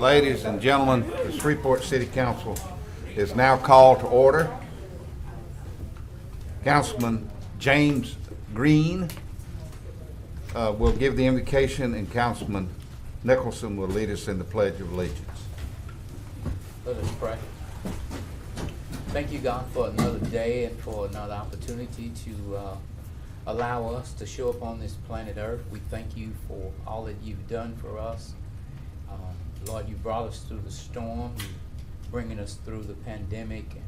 Ladies and gentlemen, the Shreveport City Council is now called to order. Councilman James Green will give the invocation, and Councilman Nicholson will lead us in the Pledge of Allegiance. Let us pray. Thank you, God, for another day and for another opportunity to allow us to show up on this planet Earth. We thank you for all that you've done for us. Lord, you brought us through the storm, you bringing us through the pandemic. And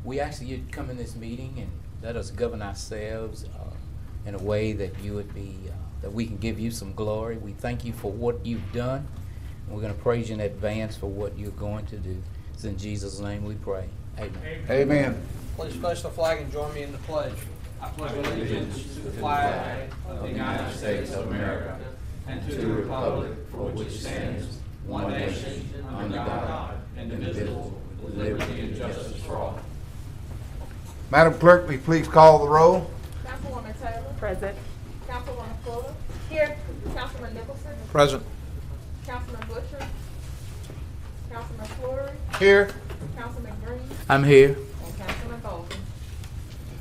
we ask that you'd come in this meeting and let us govern ourselves in a way that you would be, that we can give you some glory. We thank you for what you've done, and we're going to praise you in advance for what you're going to do. It's in Jesus' name we pray. Amen. Amen. Please place the flag and join me in the pledge. I pledge allegiance to the flag of the United States of America and to the republic for which stands one nation under God, indivisible, with liberty and justice for all. Madam Clerk, will you please call the roll? Councilwoman Taylor. Present. Councilwoman Fuller. Here. Councilman Nicholson. Present. Councilman Butcher. Councilman Fleury. Here. Councilman Green. I'm here. And Councilman Bolton.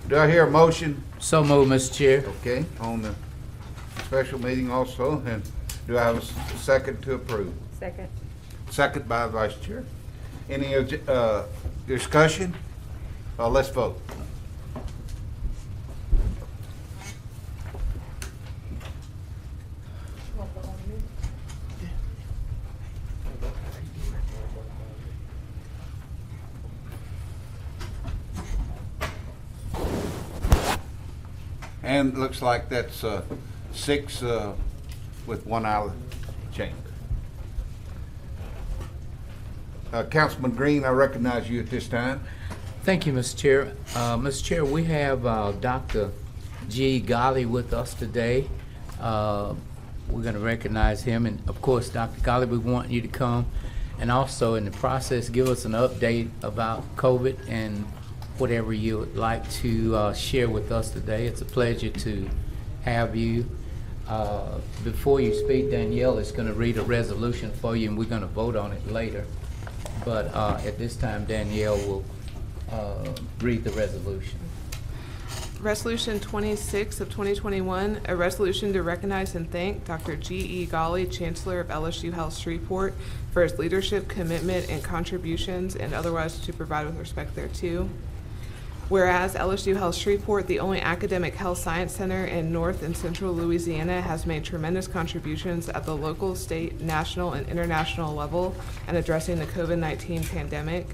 Do I hear a motion? So moved, Mr. Chair. Okay, on the special meeting also, and do I have a second to approve? Second. Second by Vice Chair. Any discussion? Let's vote. And looks like that's 6 with 1 out of the chamber. Councilman Green, I recognize you at this time. Thank you, Mr. Chair. Mr. Chair, we have Dr. G. Golly with us today. We're going to recognize him, and of course, Dr. Golly, we want you to come and also in the process give us an update about COVID and whatever you would like to share with us today. It's a pleasure to have you. Before you speak, Danielle is going to read a resolution for you, and we're going to vote on it later. But at this time, Danielle will read the resolution. Resolution 26 of 2021, a resolution to recognize and thank Dr. G.E. Golly, Chancellor of LSU Health Shreveport, for his leadership, commitment, and contributions, and otherwise to provide with respect thereto. Whereas LSU Health Shreveport, the only academic health science center in North and Central Louisiana, has made tremendous contributions at the local, state, national, and international level in addressing the COVID-19 pandemic.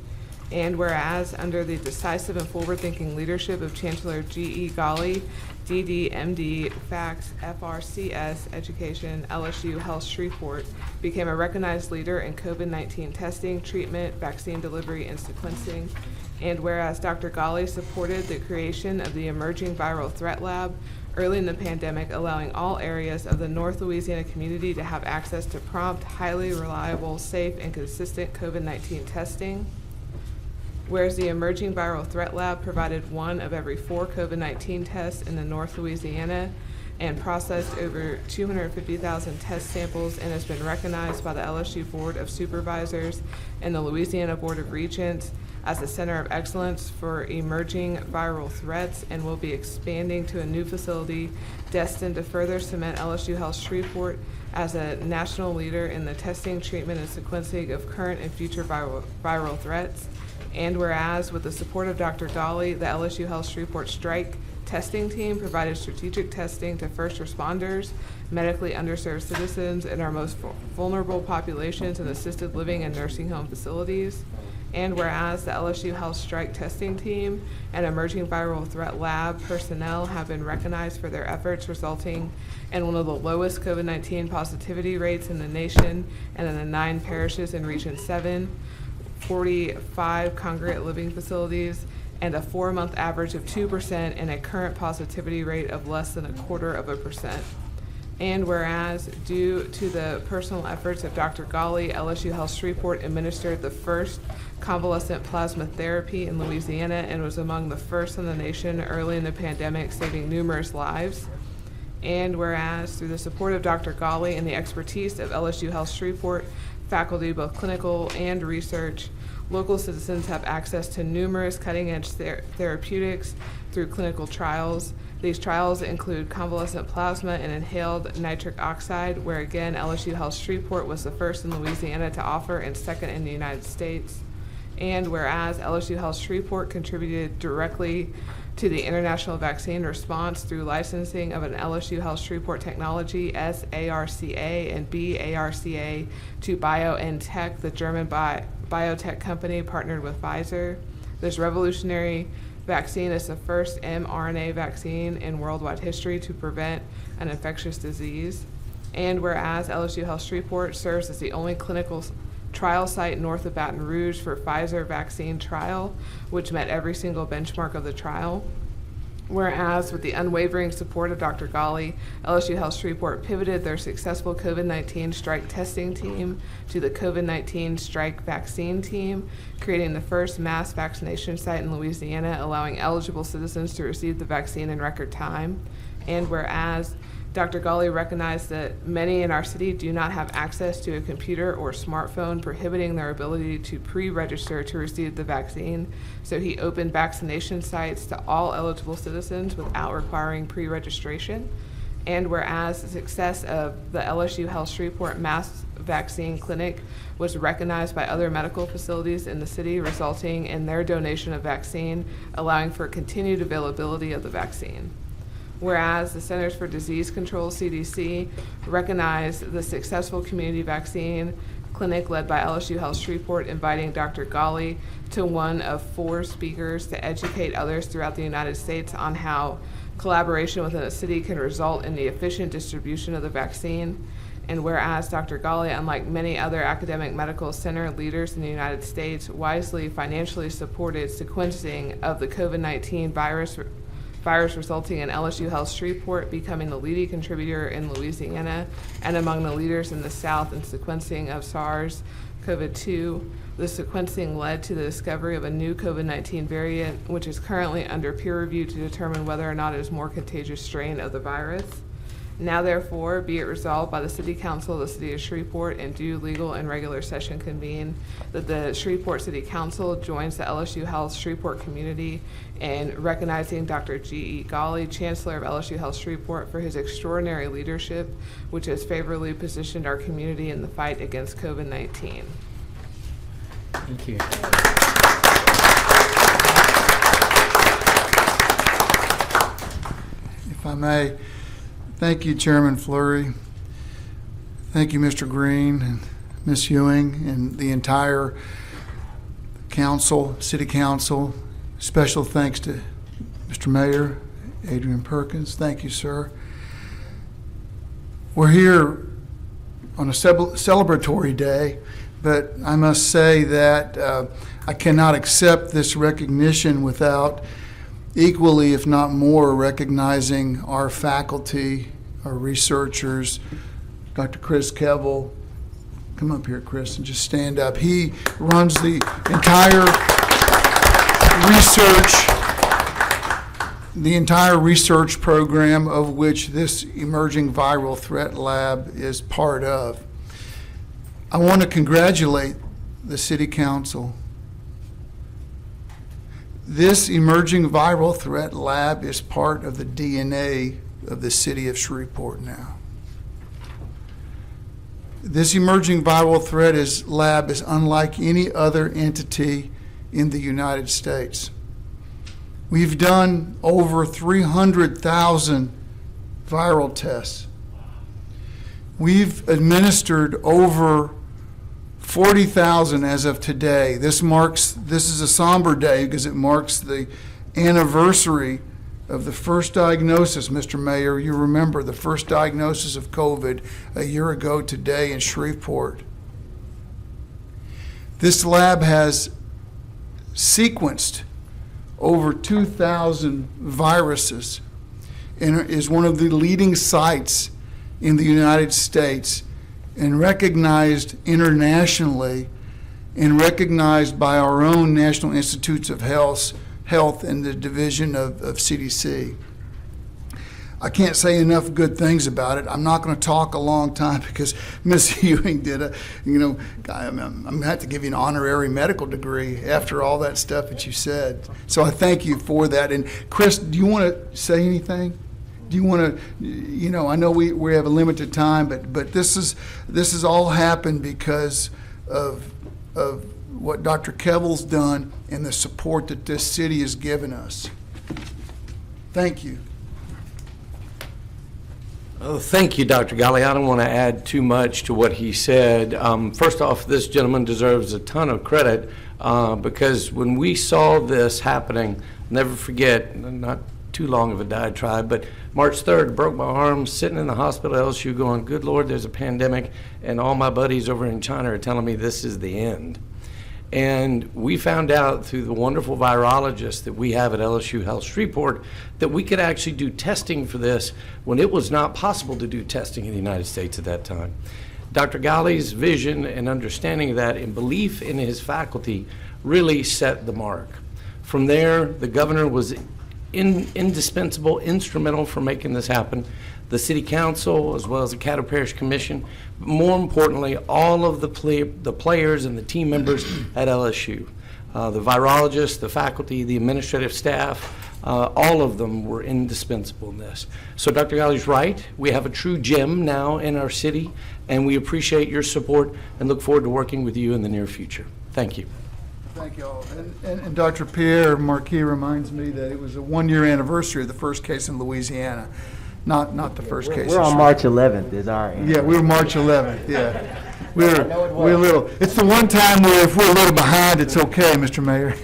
And whereas under the decisive and forward-thinking leadership of Chancellor G.E. Golly, D.D., M.D., FACS, FRCS, Education, LSU Health Shreveport became a recognized leader in COVID-19 testing, treatment, vaccine delivery, and sequencing. And whereas Dr. Golly supported the creation of the Emerging Viral Threat Lab early in the pandemic, allowing all areas of the North Louisiana community to have access to prompt, highly reliable, safe, and consistent COVID-19 testing. Whereas the Emerging Viral Threat Lab provided 1 of every 4 COVID-19 tests in the North Louisiana and processed over 250,000 test samples and has been recognized by the LSU Board of Supervisors and the Louisiana Board of Regents as a center of excellence for emerging viral threats, and will be expanding to a new facility destined to further cement LSU Health Shreveport as a national leader in the testing, treatment, and sequencing of current and future viral threats. And whereas, with the support of Dr. Golly, the LSU Health Shreveport Strike testing team provided strategic testing to first responders, medically underserved citizens, and our most vulnerable populations in assisted living and nursing home facilities. And whereas the LSU Health Strike testing team and Emerging Viral Threat Lab personnel have been recognized for their efforts, resulting in one of the lowest COVID-19 positivity rates in the nation and in the 9 parishes in Region 7, 45 congregate living facilities, and a 4-month average of 2% and a current positivity rate of less than 0.25%. And whereas, due to the personal efforts of Dr. Golly, LSU Health Shreveport administered the first convalescent plasma therapy in Louisiana and was among the first in the nation early in the pandemic, saving numerous lives. And whereas through the support of Dr. Ghali and the expertise of LSU Health Shreveport faculty, both clinical and research, local citizens have access to numerous cutting-edge therapeutics through clinical trials. These trials include convalescent plasma and inhaled nitric oxide, where again LSU Health Shreveport was the first in Louisiana to offer and second in the United States. And whereas LSU Health Shreveport contributed directly to the international vaccine response through licensing of an LSU Health Shreveport technology, SARCA and BARCA, to BioNTech, the German biotech company partnered with Pfizer. This revolutionary vaccine is the first mRNA vaccine in worldwide history to prevent an infectious disease. And whereas LSU Health Shreveport serves as the only clinical trial site north of Baton Rouge for Pfizer vaccine trial, which met every single benchmark of the trial. Whereas with the unwavering support of Dr. Ghali, LSU Health Shreveport pivoted their successful COVID-19 strike testing team to the COVID-19 strike vaccine team, creating the first mass vaccination site in Louisiana, allowing eligible citizens to receive the vaccine in record time. And whereas Dr. Ghali recognized that many in our city do not have access to a computer or smartphone, prohibiting their ability to pre-register to receive the vaccine. So he opened vaccination sites to all eligible citizens without requiring pre-registration. And whereas the success of the LSU Health Shreveport mass vaccine clinic was recognized by other medical facilities in the city, resulting in their donation of vaccine, allowing for continued availability of the vaccine. Whereas the Centers for Disease Control, CDC, recognized the successful community vaccine clinic led by LSU Health Shreveport, inviting Dr. Ghali to one of 4 speakers to educate others throughout the United States on how collaboration within a city can result in the efficient distribution of the vaccine. And whereas Dr. Ghali, unlike many other academic medical center leaders in the United States, wisely financially supported sequencing of the COVID-19 virus resulting in LSU Health Shreveport becoming the leading contributor in Louisiana and among the leaders in the South in sequencing of SARS-CoV-2. The sequencing led to the discovery of a new COVID-19 variant, which is currently under peer review to determine whether or not it is a more contagious strain of the virus. Now therefore, be it resolved by the City Council of the City of Shreveport in due legal and regular session convened that the Shreveport City Council joins the LSU Health Shreveport community in recognizing Dr. G.E. Ghali, Chancellor of LSU Health Shreveport, for his extraordinary leadership, which has favorably positioned our community in the fight against COVID-19. Thank you. If I may, thank you, Chairman Fleury. Thank you, Mr. Green and Ms. Ewing and the entire council, city council. Special thanks to Mr. Mayor, Adrian Perkins. Thank you, sir. We're here on a celebratory day, but I must say that I cannot accept this recognition without equally, if not more, recognizing our faculty, our researchers. Dr. Chris Kevel, come up here, Chris, and just stand up. He runs the entire research program of which this emerging viral threat lab is part of. I want to congratulate the City Council. This emerging viral threat lab is part of the DNA of the city of Shreveport now. This emerging viral threat lab is unlike any other entity in the United States. We've done over 300,000 viral tests. We've administered over 40,000 as of today. This is a somber day because it marks the anniversary of the first diagnosis, Mr. Mayor. You remember the first diagnosis of COVID a year ago today in Shreveport. This lab has sequenced over 2,000 viruses and is one of the leading sites in the United States and recognized internationally and recognized by our own National Institutes of Health and the division of CDC. I can't say enough good things about it. I'm not going to talk a long time because Miss Ewing did I'm going to have to give you an honorary medical degree after all that stuff that you said. So I thank you for that. And Chris, do you want to say anything? Do you want to, I know we have a limited time, but this has all happened because of what Dr. Kevil's done and the support that this city has given us. Thank you. Oh, thank you, Dr. Golly. I don't want to add too much to what he said. First off, this gentleman deserves a ton of credit because when we saw this happening, never forget, not too long of a diatribe, but March 3rd, broke my arm, sitting in the hospital at LSU going, good Lord, there's a pandemic, and all my buddies over in China are telling me this is the end. And we found out through the wonderful virologists that we have at LSU Health Shreveport that we could actually do testing for this when it was not possible to do testing in the United States at that time. Dr. Golly's vision and understanding of that and belief in his faculty really set the mark. From there, the governor was indispensable, instrumental for making this happen. The city council, as well as the Caddo Parish Commission, but more importantly, all of the players and the team members at LSU. The virologists, the faculty, the administrative staff, all of them were indispensable in this. So Dr. Golly's right. We have a true gem now in our city, and we appreciate your support and look forward to working with you in the near future. Thank you. Thank you all. And Dr. Pierre Marquis reminds me that it was a one-year anniversary of the first case in Louisiana, not the first case. We're on March 11th is our Yeah, we were March 11th, yeah. We're a little, it's the one time where if we're a little behind, it's okay, Mr. Mayor.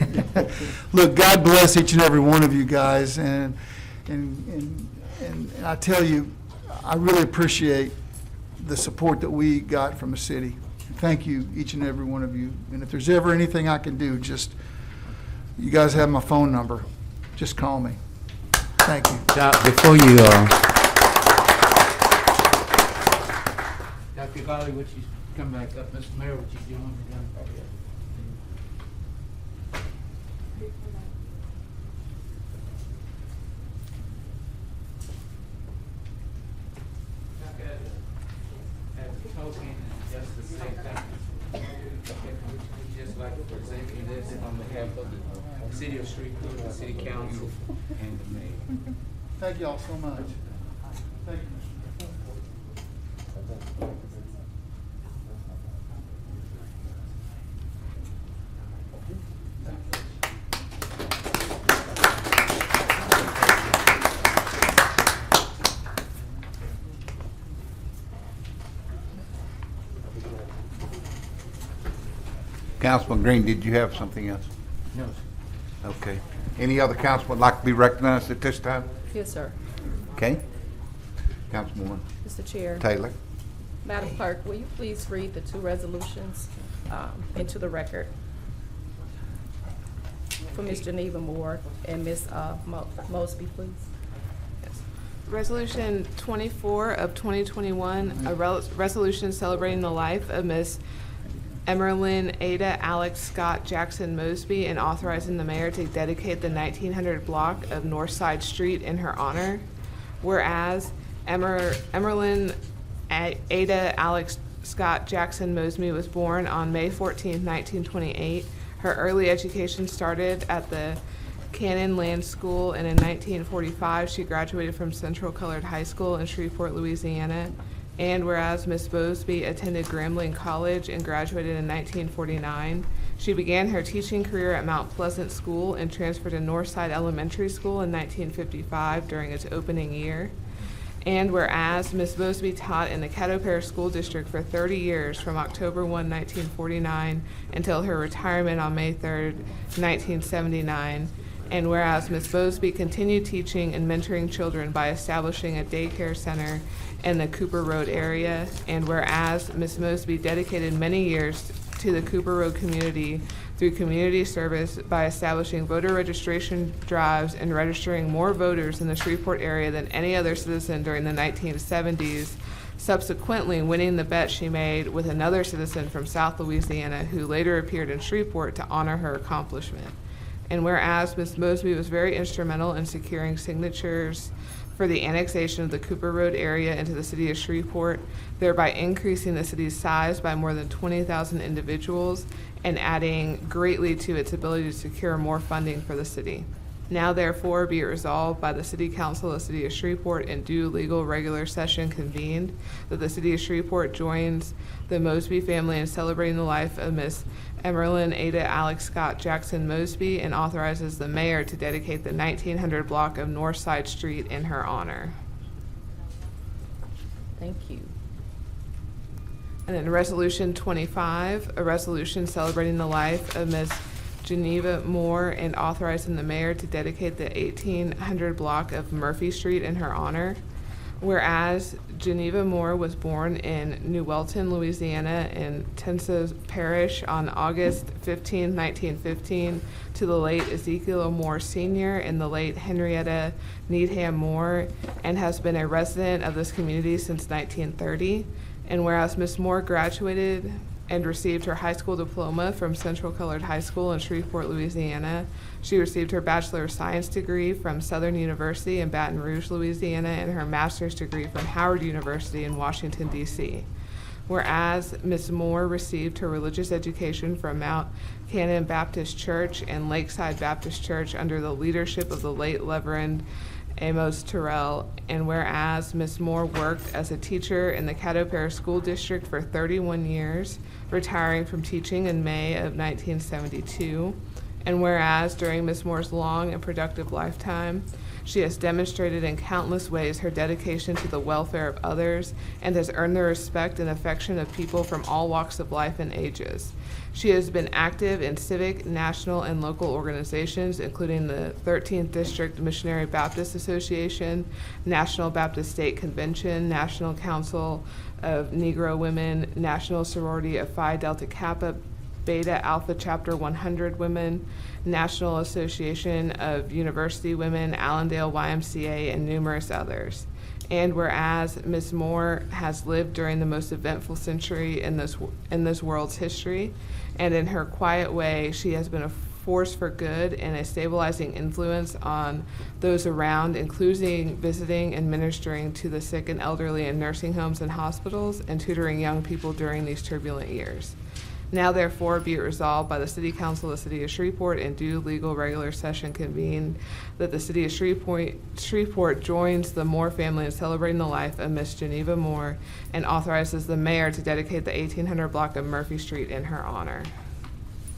Look, God bless each and every one of you guys, and I tell you, I really appreciate the support that we got from the city. Thank you, each and every one of you. And if there's ever anything I can do, just, you guys have my phone number. Just call me. Thank you. Before you, Dr. Golly, would you come back up? Mr. Mayor, would you do one for them? Just like presenting this on behalf of the city of Shreveport, the city council, and the mayor. Thank you all so much. Thank you, Mr. Councilman Green, did you have something else? No, Okay. Any other councilman like to be recognized at this time? Yes, sir. Okay. Councilwoman Mr. Chair. Taylor. Madam Clerk, will you please read the two resolutions into the record for Ms. Geneva Moore and Ms. Mosby, please? Resolution 24 of 2021, a resolution celebrating the life of Ms. Emerlyn Ada Alex Scott Jackson Mosby and authorizing the mayor to dedicate the 1900 block of Northside Street in her honor. Whereas Emerlyn Ada Alex Scott Jackson Mosby was born on May 14, 1928. Her early education started at the Cannon Land School, and in 1945 she graduated from Central Colored High School in Shreveport, Louisiana. And whereas Ms. Mosby attended Grambling College and graduated in 1949, she began her teaching career at Mount Pleasant School and transferred to Northside Elementary School in 1955 during its opening year. And whereas Ms. Mosby taught in the Caddo Parish School District for 30 years from October 1, 1949 until her retirement on May 3, 1979. And whereas Ms. Mosby continued teaching and mentoring children by establishing a daycare center in the Cooper Road area. And whereas Ms. Mosby dedicated many years to the Cooper Road community through community service by establishing voter registration drives and registering more voters in the Shreveport area than any other citizen during the 1970s, subsequently winning the bet she made with another citizen from South Louisiana who later appeared in Shreveport to honor her accomplishment. And whereas Ms. Mosby was very instrumental in securing signatures for the annexation of the Cooper Road area into the city of Shreveport, thereby increasing the city's size by more than 20,000 individuals and adding greatly to its ability to secure more funding for the city. Now therefore be it resolved by the City Council of the City of Shreveport in due legal regular session convened that the City of Shreveport joins the Mosby family in celebrating the life of Miss Emerlyn Ada Alex Scott Jackson Mosby and authorizes the mayor to dedicate the 1900 block of North Side Street in her honor. Thank you. And then Resolution 25, a resolution celebrating the life of Miss Geneva Moore and authorizing the mayor to dedicate the 1800 block of Murphy Street in her honor. Whereas Geneva Moore was born in New Welton, Louisiana in Tensas Parish on August 15, 1915, to the late Ezekiel Moore Sr. and the late Henrietta Needham Moore, and has been a resident of this community since 1930. And whereas Miss Moore graduated and received her high school diploma from Central Colored High School in Shreveport, Louisiana. She received her Bachelor of Science degree from Southern University in Baton Rouge, Louisiana, and her master's degree from Howard University in Washington, D.C. Whereas Ms. Moore received her religious education from Mount Canaan Baptist Church and Lakeside Baptist Church under the leadership of the late Reverend Amos Terrell, and whereas Ms. Moore worked as a teacher in the Caddo Parish School District for 31 years, retiring from teaching in May of 1972, and whereas during Ms. Moore's long and productive lifetime, she has demonstrated in countless ways her dedication to the welfare of others and has earned the respect and affection of people from all walks of life and ages. She has been active in civic, national, and local organizations, including the 13th District Missionary Baptist Association, National Baptist State Convention, National Council of Negro Women, National Sorority of Phi Delta Kappa Beta Alpha Chapter 100 Women, National Association of University Women, Allendale YMCA, and numerous others. And whereas Ms. Moore has lived during the most eventful century in this world's history, and in her quiet way, she has been a force for good and a stabilizing influence on those around, including visiting and ministering to the sick and elderly in nursing homes and hospitals, and tutoring young people during these turbulent years. Now therefore be it resolved by the City Council of the City of Shreveport in due legal regular session convened that the City of Shreveport joins the Moore family in celebrating the life of Miss Geneva Moore and authorizes the mayor to dedicate the 1800 block of Murphy Street in her honor.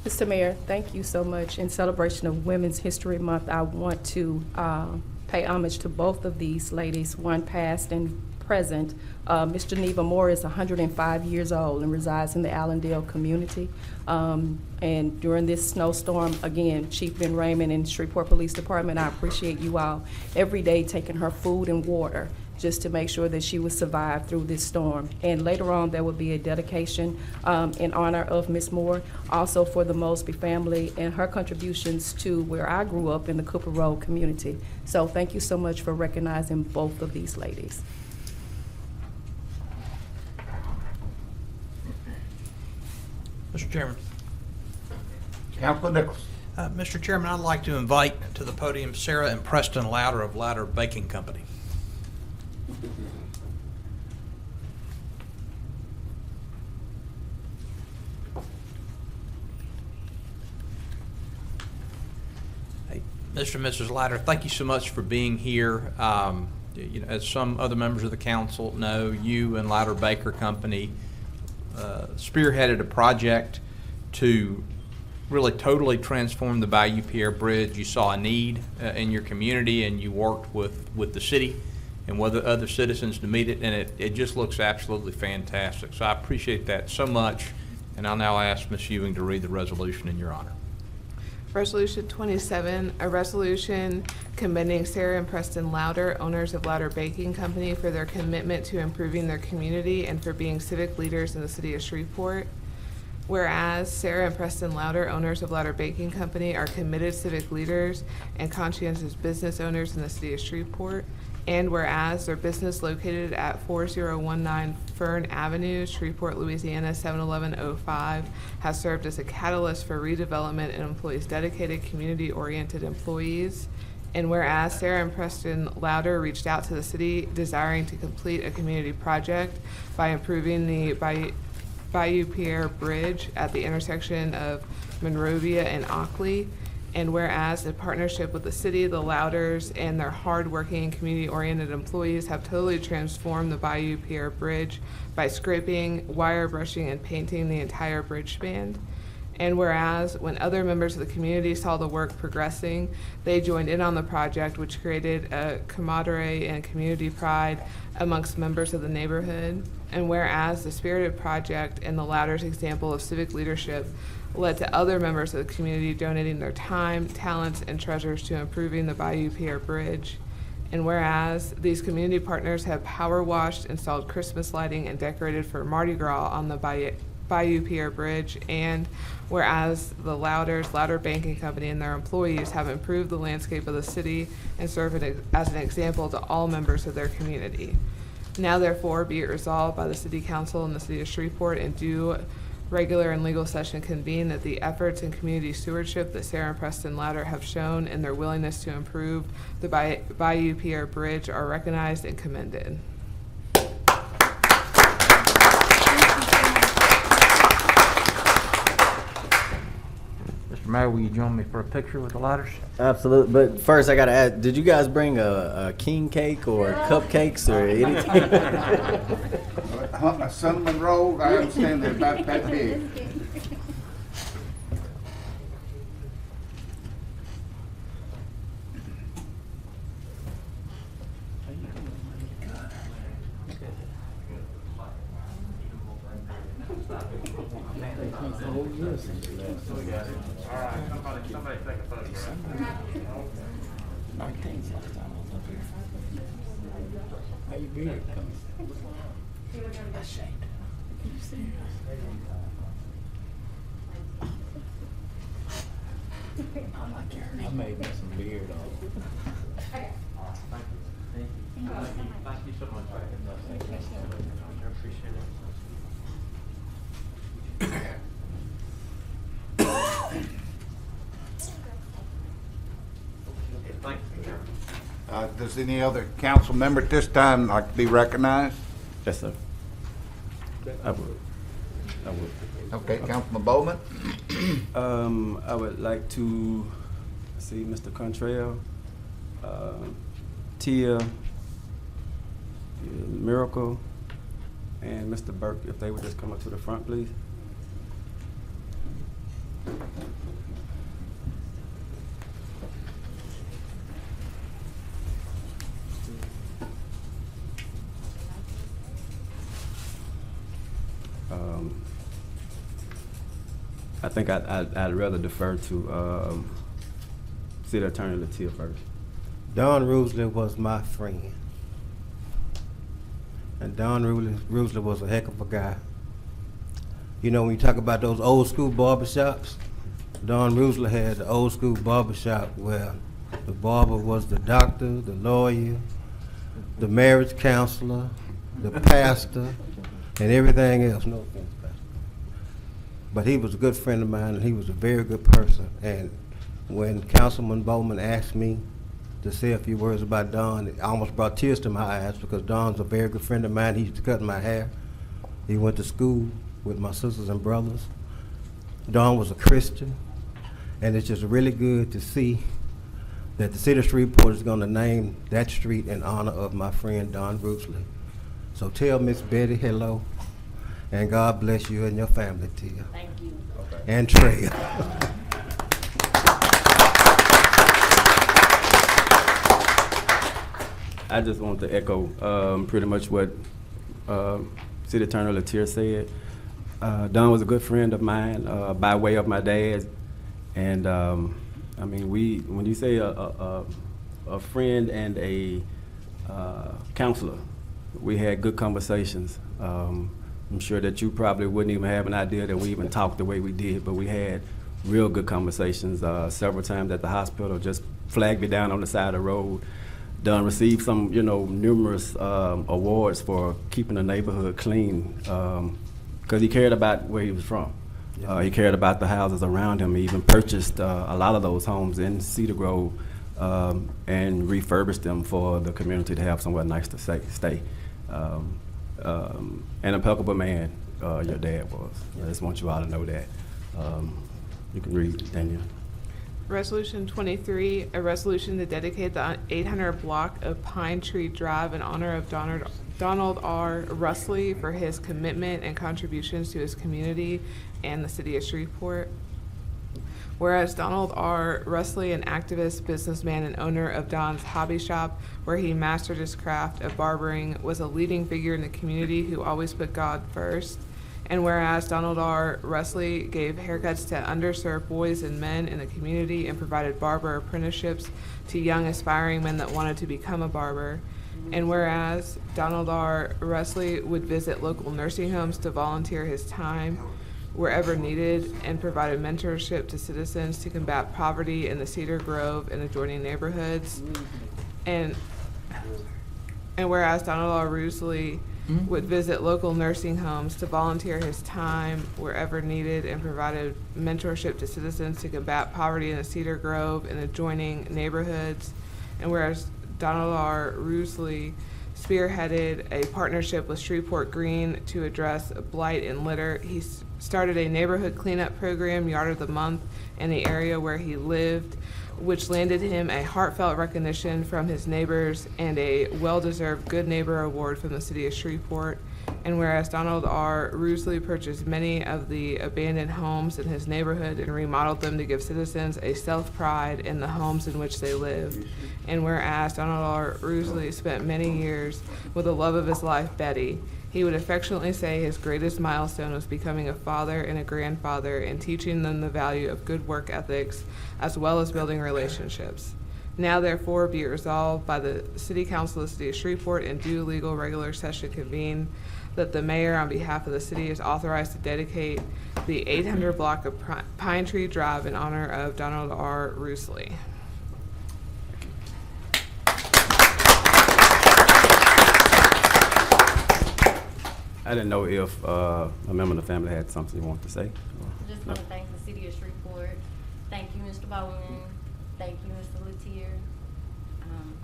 Mr. Mayor, thank you so much. In celebration of Women's History Month, I want to pay homage to both of these ladies, one past and present. Ms. Geneva Moore is 105 years old and resides in the Allendale community. And during this snowstorm, again, Chief Ben Raymond and Shreveport Police Department, I appreciate you all every day taking her food and water just to make sure that she would survive through this storm. And later on, there will be a dedication in honor of Ms. Moore, also for the Mosby family and her contributions to where I grew up in the Cooper Road community. So thank you so much for recognizing both of these ladies. Mr. Chairman. Councilman Nichols. Mr. Chairman, I'd like to invite to the podium Sarah and Preston Louder of Louder Baking Company. Hey, Mr. and Mrs. Louder, thank you so much for being here. As some other members of the council know, you and Louder Baker Company spearheaded a project to really totally transform the Bayou Pierre Bridge. You saw a need in your community, and you worked with the city and with other citizens to meet it, and it just looks absolutely fantastic. So I appreciate that so much, and I'll now ask Ms. Ewing to read the resolution in your honor. Resolution 27, a resolution commending Sarah and Preston Louder, owners of Louder Baking Company, for their commitment to improving their community and for being civic leaders in the city of Shreveport. Whereas Sarah and Preston Louder, owners of Louder Baking Company, are committed civic leaders and conscientious business owners in the city of Shreveport. And whereas their business located at 4019 Fern Avenue, Shreveport, Louisiana 71105, has served as a catalyst for redevelopment and employs dedicated community-oriented employees. And whereas Sarah and Preston Louder reached out to the city desiring to complete a community project by improving the Bayou Pierre Bridge at the intersection of Monrovia and Ockley. And whereas in partnership with the city, the Louders, and their hard-working, community-oriented employees have totally transformed the Bayou Pierre Bridge by scraping, wire brushing, and painting the entire bridge span. And whereas when other members of the community saw the work progressing, they joined in on the project, which created a camaraderie and community pride amongst members of the neighborhood. And whereas the spirited project and the Louders' example of civic leadership led to other members of the community donating their time, talents, and treasures to improving the Bayou Pierre Bridge. And whereas these community partners have power washed, installed Christmas lighting, and decorated for Mardi Gras on the Bayou Pierre Bridge, and whereas the Louder Banking Company and their employees have improved the landscape of the city and serve as an example to all members of their community. Now therefore be it resolved by the City Council and the City of Shreveport in due regular and legal session convened that the efforts and community stewardship that Sarah and Preston Louder have shown in their willingness to improve the Bayou Pierre Bridge are recognized and commended. Mr. Mayor, will you join me for a picture with the Louders? Absolutely, but first I gotta ask, did you guys bring a king cake or cupcakes or anything? A cinnamon roll, I understand they're about that big. Somebody take a photograph. I made me some beard on. Thank you so much. I appreciate it. Thank you. Does any other council member at this time like to be recognized? Yes, sir. I would. Okay, Councilman Bowman? I would like to see Mr. Contrail, Tia, Miracle, and Mr. Burke, if they would just come up to the front, please. I think I'd rather defer to City Attorney Latia first. Don Rusley was my friend. And Don Rusley was a heck of a guy. You know, when you talk about those old school barbershops, Don Rusley had the old school barbershop where the barber was the doctor, the lawyer, the marriage counselor, the pastor, and everything else. No offense, Pastor. But he was a good friend of mine, and he was a very good person. And when Councilman Bowman asked me to say a few words about Don, it almost brought tears to my eyes because Don's a very good friend of mine. He used to cut my hair. He went to school with my sisters and brothers. Don was a Christian, and it's just really good to see that the city of Shreveport is going to name that street in honor of my friend Don Rusley. So tell Miss Betty hello, and God bless you and your family, Tia. Thank you. And Trey. I just want to echo pretty much what City Attorney Latia said. Don was a good friend of mine by way of my dad, and I mean, when you say a friend and a counselor, we had good conversations. I'm sure that you probably wouldn't even have an idea that we even talked the way we did, but we had real good conversations. Several times at the hospital, just flagged me down on the side of the road. Don received some, numerous awards for keeping the neighborhood clean, because he cared about where he was from. He cared about the houses around him. He even purchased a lot of those homes in Cedar Grove and refurbish them for the community to have somewhere nice to stay. An impeccable man, your dad was. I just want you all to know that. You can read, Daniel. Resolution 23, a resolution to dedicate the 800 block of Pine Tree Drive in honor of Donald R. Rusley for his commitment and contributions to his community and the city of Shreveport. Whereas Donald R. Rusley, an activist, businessman, and owner of Don's Hobby Shop, where he mastered his craft of barbering, was a leading figure in the community who always put God first. And whereas Donald R. Rusley gave haircuts to underserved boys and men in the community and provided barber apprenticeships to young aspiring men that wanted to become a barber. And whereas Donald R. Rusley would visit local nursing homes to volunteer his time wherever needed and provided mentorship to citizens to combat poverty in the Cedar Grove and adjoining neighborhoods. And whereas Donald R. Rusley would visit local nursing homes to volunteer his time wherever needed and provided mentorship to citizens to combat poverty in the Cedar Grove and adjoining neighborhoods. And whereas Donald R. Rusley spearheaded a partnership with Shreveport Green to address blight and litter, he started a neighborhood cleanup program, Yard of the Month, in the area where he lived, which landed him a heartfelt recognition from his neighbors and a well-deserved Good Neighbor Award from the city of Shreveport. And whereas Donald R. Rusley purchased many of the abandoned homes in his neighborhood and remodeled them to give citizens a self-pride in the homes in which they lived. And whereas Donald R. Rusley spent many years with the love of his life, Betty, he would affectionately say his greatest milestone was becoming a father and a grandfather and teaching them the value of good work ethics as well as building relationships. Now therefore be it resolved by the City Council of the City of Shreveport in due legal regular session convened that the mayor on behalf of the city is authorized to dedicate the 800 block of Pine Tree Drive in honor of Donald R. Rusley. I didn't know if a member of the family had something you wanted to say. Just want to thank the city of Shreveport. Thank you, Mr. Bowen. Thank you, Mr. Latier.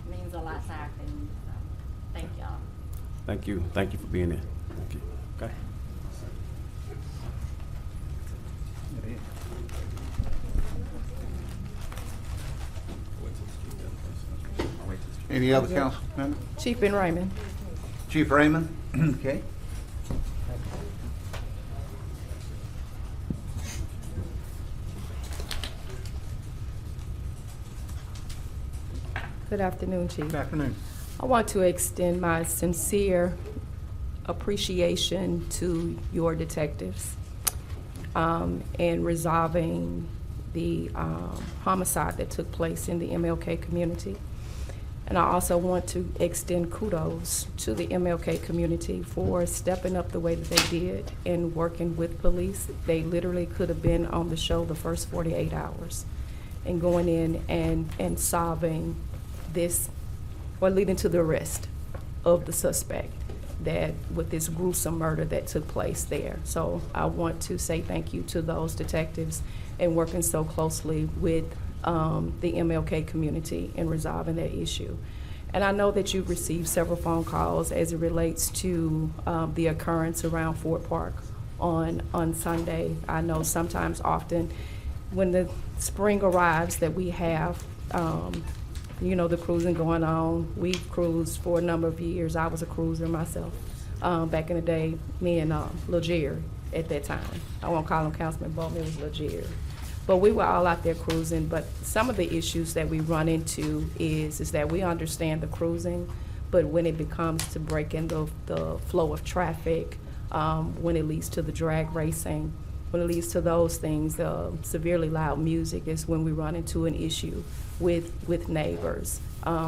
Means a lot to our family. So thank y'all. Thank you. Thank you for being here. Thank you. Okay. Any other council members? Chief Ben Raymond. Chief Raymond? Okay. Good afternoon, Chief. Good afternoon. I want to extend my sincere appreciation to your detectives in resolving the homicide that took place in the MLK community. And I also want to extend kudos to the MLK community for stepping up the way that they did and working with police. They literally could have been on the show the first 48 hours and going in and solving this, or leading to the arrest of the suspect that with this gruesome murder that took place there. So I want to say thank you to those detectives and working so closely with the MLK community in resolving that issue. And I know that you've received several phone calls as it relates to the occurrence around Fort Park on Sunday. I know sometimes often when the spring arrives that we have you know, the cruising going on. We've cruised for a number of years. I was a cruiser myself. Back in the day, me and Lil Jerry at that time. I won't call him Councilman Bowman, it was Lil Jerry. But we were all out there cruising, but some of the issues that we run into is that we understand the cruising, but when it becomes to breaking the flow of traffic, when it leads to the drag racing, when it leads to those things, severely loud music is when we run into an issue with neighbors.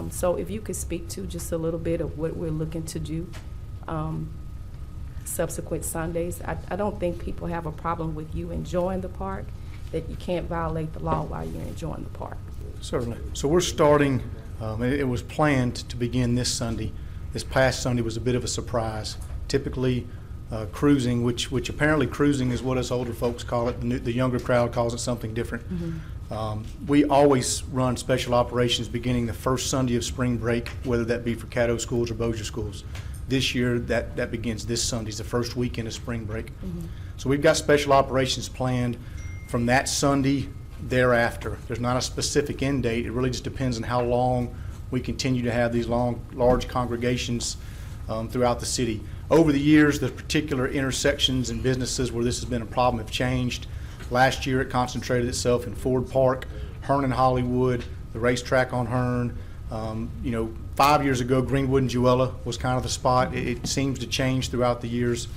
So if you could speak to just a little bit of what we're looking to do subsequent Sundays. I don't think people have a problem with you enjoying the park, that you can't violate the law while you're enjoying the park. Certainly. So we're starting, it was planned to begin this Sunday. This past Sunday was a bit of a surprise. Typically, cruising, which apparently cruising is what us older folks call it. The younger crowd calls it something different. We always run special operations beginning the first Sunday of spring break, whether that be for Caddo schools or Bossier schools. This year, that begins this Sunday, it's the first weekend of spring break. So we've got special operations planned from that Sunday thereafter. There's not a specific end date. It really just depends on how long we continue to have these large congregations throughout the city. Over the years, the particular intersections and businesses where this has been a problem have changed. Last year, it concentrated itself in Ford Park, Hearn and Hollywood, the racetrack on Hearn. 5 years ago, Greenwood and Jewella was kind of the spot. It seems to change throughout the years.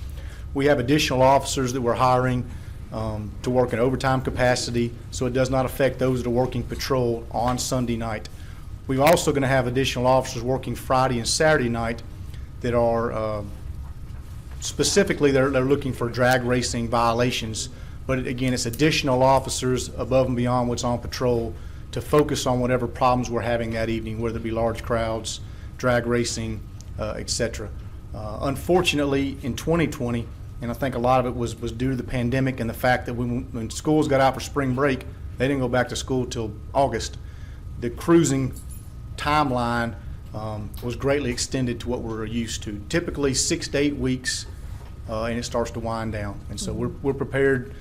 We have additional officers that we're hiring to work in overtime capacity, so it does not affect those that are working patrol on Sunday night. We're also going to have additional officers working Friday and Saturday night that are specifically they're looking for drag racing violations. But again, it's additional officers above and beyond what's on patrol to focus on whatever problems we're having that evening, whether it be large crowds, drag racing, et cetera. Unfortunately, in 2020, and I think a lot of it was due to the pandemic and the fact that when schools got out for spring break, they didn't go back to school till August. The cruising timeline was greatly extended to what we're used to. Typically 6 to 8 weeks, and it starts to wind down. And so we're prepared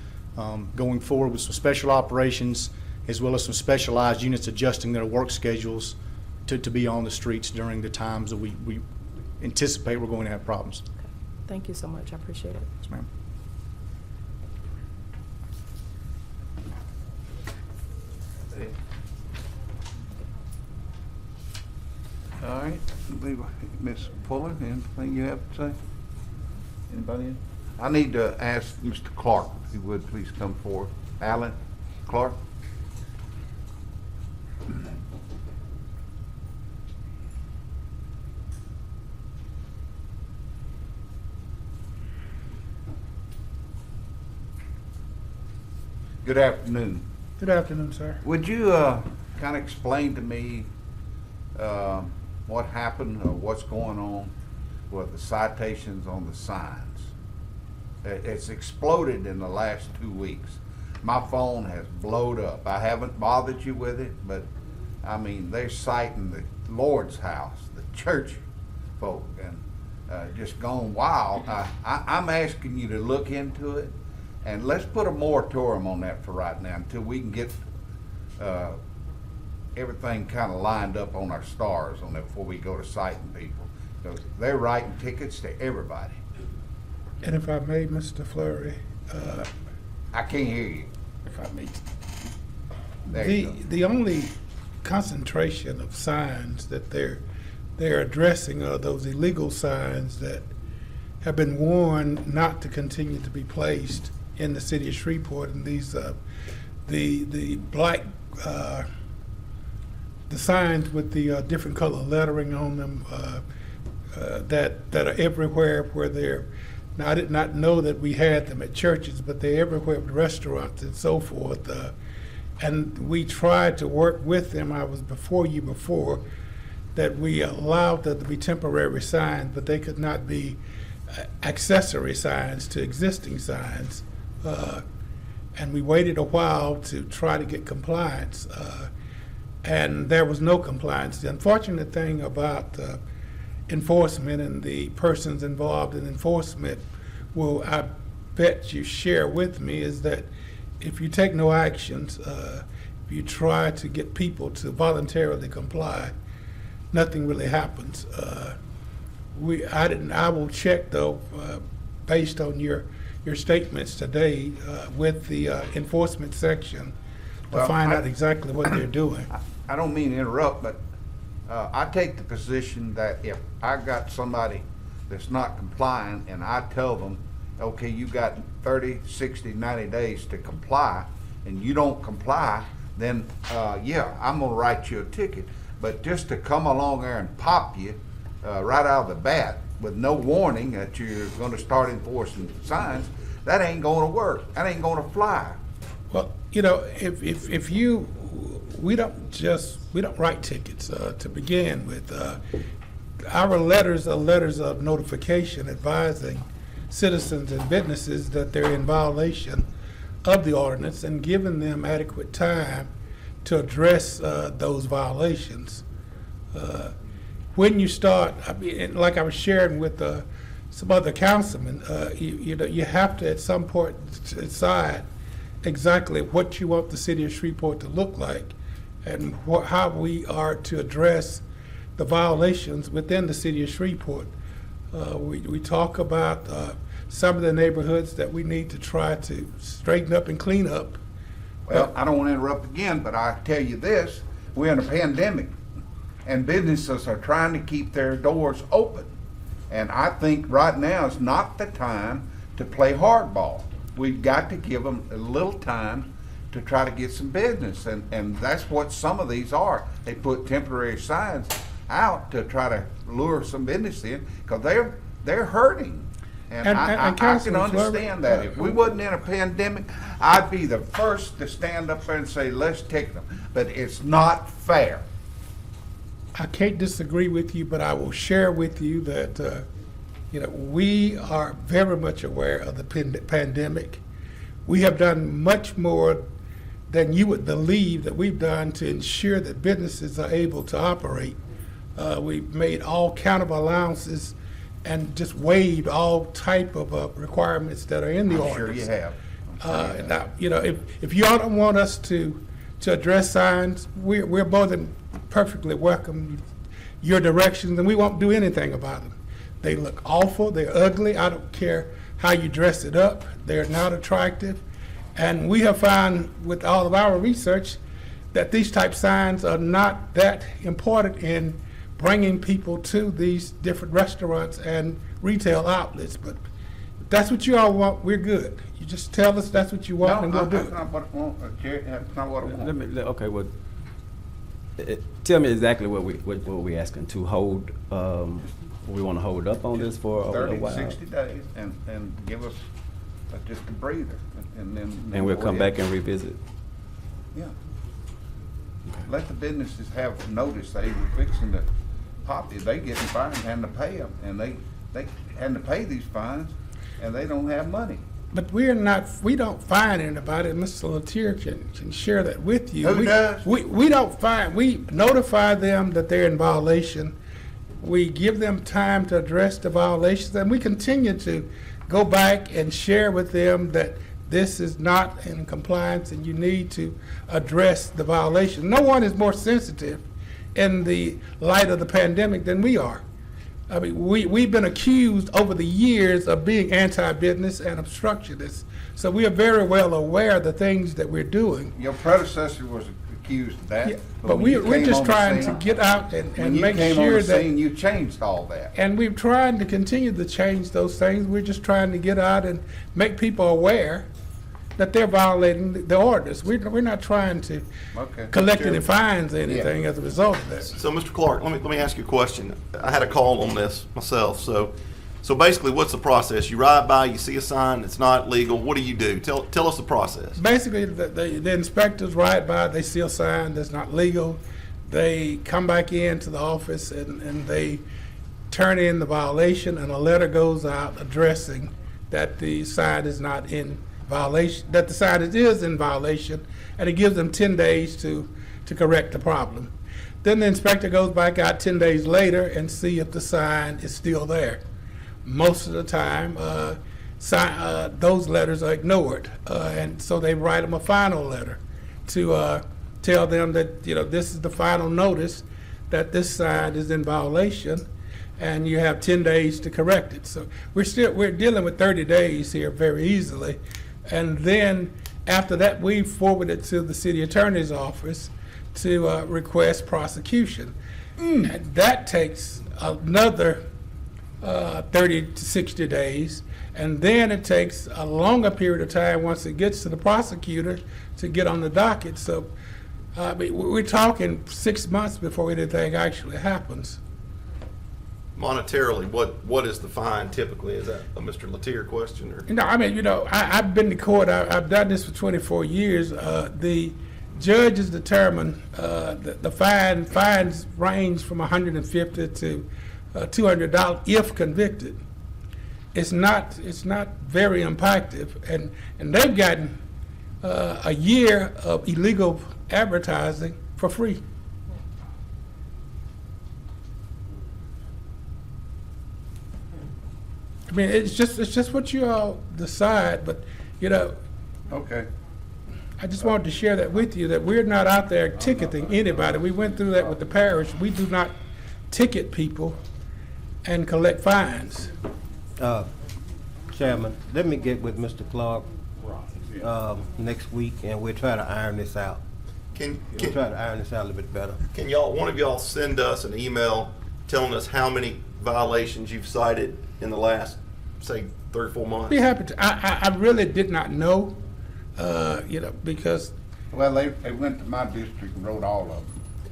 going forward with some special operations as well as some specialized units adjusting their work schedules to be on the streets during the times that we anticipate we're going to have problems. Thank you so much. I appreciate it. Yes, ma'am. All right, Ms. Fuller, anything you have to say? Anybody? I need to ask Mr. Clark, if he would please come forward. Alan Clark. Good afternoon. Good afternoon, sir. Would you kind of explain to me what happened or what's going on with the citations on the signs? It's exploded in the last 2 weeks. My phone has blowed up. I haven't bothered you with it, but I mean, they're citing the Lord's house, the church folk, and just gone wild. I'm asking you to look into it, and let's put a moratorium on that for right now until we can get everything kind of lined up on our stars on that before we go to citing people. Because they're writing tickets to everybody. And if I may, Mr. Fleury. I can't hear you. If I may. There you go. The only concentration of signs that they're addressing are those illegal signs that have been warned not to continue to be placed in the city of Shreveport, and these the black the signs with the different color lettering on them that are everywhere where they're. Now, I did not know that we had them at churches, but they're everywhere at restaurants and so forth. And we tried to work with them. I was before you before that we allowed them to be temporary signs, but they could not be accessory signs to existing signs. And we waited a while to try to get compliance, and there was no compliance. The unfortunate thing about enforcement and the persons involved in enforcement will, I bet you share with me, is that if you take no actions, if you try to get people to voluntarily comply, nothing really happens. I will check though, based on your statements today, with the enforcement section to find out exactly what they're doing. I don't mean to interrupt, but I take the position that if I got somebody that's not complying and I tell them, okay, you got 30, 60, 90 days to comply, and you don't comply, then yeah, I'm gonna write you a ticket. But just to come along there and pop you right out of the bat with no warning that you're gonna start enforcing signs, that ain't gonna work. That ain't gonna fly. Well, you know, if you, we don't write tickets to begin with. Our letters are letters of notification advising citizens and businesses that they're in violation of the ordinance and giving them adequate time to address those violations. When you start, I mean, like I was sharing with some other councilmen, you have to at some point decide exactly what you want the city of Shreveport to look like and how we are to address the violations within the city of Shreveport. We talk about some of the neighborhoods that we need to try to straighten up and clean up. Well, I don't want to interrupt again, but I tell you this, we're in a pandemic and businesses are trying to keep their doors open. And I think right now is not the time to play hardball. We've got to give them a little time to try to get some business. And that's what some of these are. They put temporary signs out to try to lure some business in because they're hurting. And I can understand that. If we wasn't in a pandemic, I'd be the first to stand up there and say, let's take them. But it's not fair. I can't disagree with you, but I will share with you that we are very much aware of the pandemic. We have done much more than you would believe that we've done to ensure that businesses are able to operate. We've made all kind of allowances and just waived all type of requirements that are in the orders. Sure you have. Now, if you don't want us to address signs, we're more than perfectly welcome your directions, and we won't do anything about them. They look awful, they're ugly, I don't care how you dress it up, they're not attractive. And we have found with all of our research that these type signs are not that important in bringing people to these different restaurants and retail outlets. But if that's what you all want, we're good. You just tell us that's what you want, and we'll do it. That's not what I want, Jerry. That's not what I want. Okay, well, tell me exactly what we asking to hold. We want to hold up on this for a 30 while. to 60 days and give us just a breather. And we'll come back and revisit. Yeah. Let the businesses have notice they were fixing to pop it. They getting fined, having to pay them, and they having to pay these fines, and they don't have money. But we don't fine anybody. Mr. Latier can share that with you. Who does? We don't fine. We notify them that they're in violation. We give them time to address the violations, and we continue to go back and share with them that this is not in compliance and you need to address the violation. No one is more sensitive in the light of the pandemic than we are. I mean, we've been accused over the years of being anti-business and obstructionists, so we are very well aware of the things that we're doing. Your predecessor was accused of that. Yeah, but we're just trying to get out and make sure that... When you came on the scene, you changed all that. And we're trying to continue to change those things. We're just trying to get out and make people aware that they're violating the orders. We're not trying to collect any fines or anything as a result of that. So, Mr. Clark, let me ask you a question. I had a call on this myself. So basically, what's the process? You ride by, you see a sign, it's not legal. What do you do? Tell us the process. Basically, the inspectors ride by, they see a sign that's not legal. They come back into the office and they turn in the violation, and a letter goes out addressing that the sign is not in violation, that the sign is in violation, and it gives them 10 days to correct the problem. Then the inspector goes back out 10 days later and see if the sign is still there. Most of the time, those letters are ignored, and so they write them a final letter to tell them that this is the final notice that this sign is in violation, and you have 10 days to correct it. So we're dealing with 30 days here very easily, and then after that we forward it to the city attorney's office to request prosecution, and that takes another 30 to 60 days, and then it takes a longer period of time once it gets to the prosecutor to get on the docket. So we're talking 6 months before anything actually happens. Monetarily, what is the fine typically? Is that a Mr. Latier question? Or? No, I mean, I've been to court. I've done this for 24 years. The judges determine the fines range from $150 to $200 if convicted. It's not very impactful, and they've gotten a year of illegal advertising for free. I mean, it's just what you all decide, but, you know, Okay. I just wanted to share that with you, that we're not out there ticketing anybody. We went through that with the parish. We do not ticket people and collect fines. Chairman, let me get with Mr. Clark next week, and we'll try to iron this out. We'll try to iron this out a little bit better. Can one of y'all send us an email telling us how many violations you've cited in the last, say, 3 or 4 months? Be happy to. I really did not know, you know, because. Well, they went to my district and wrote all of them.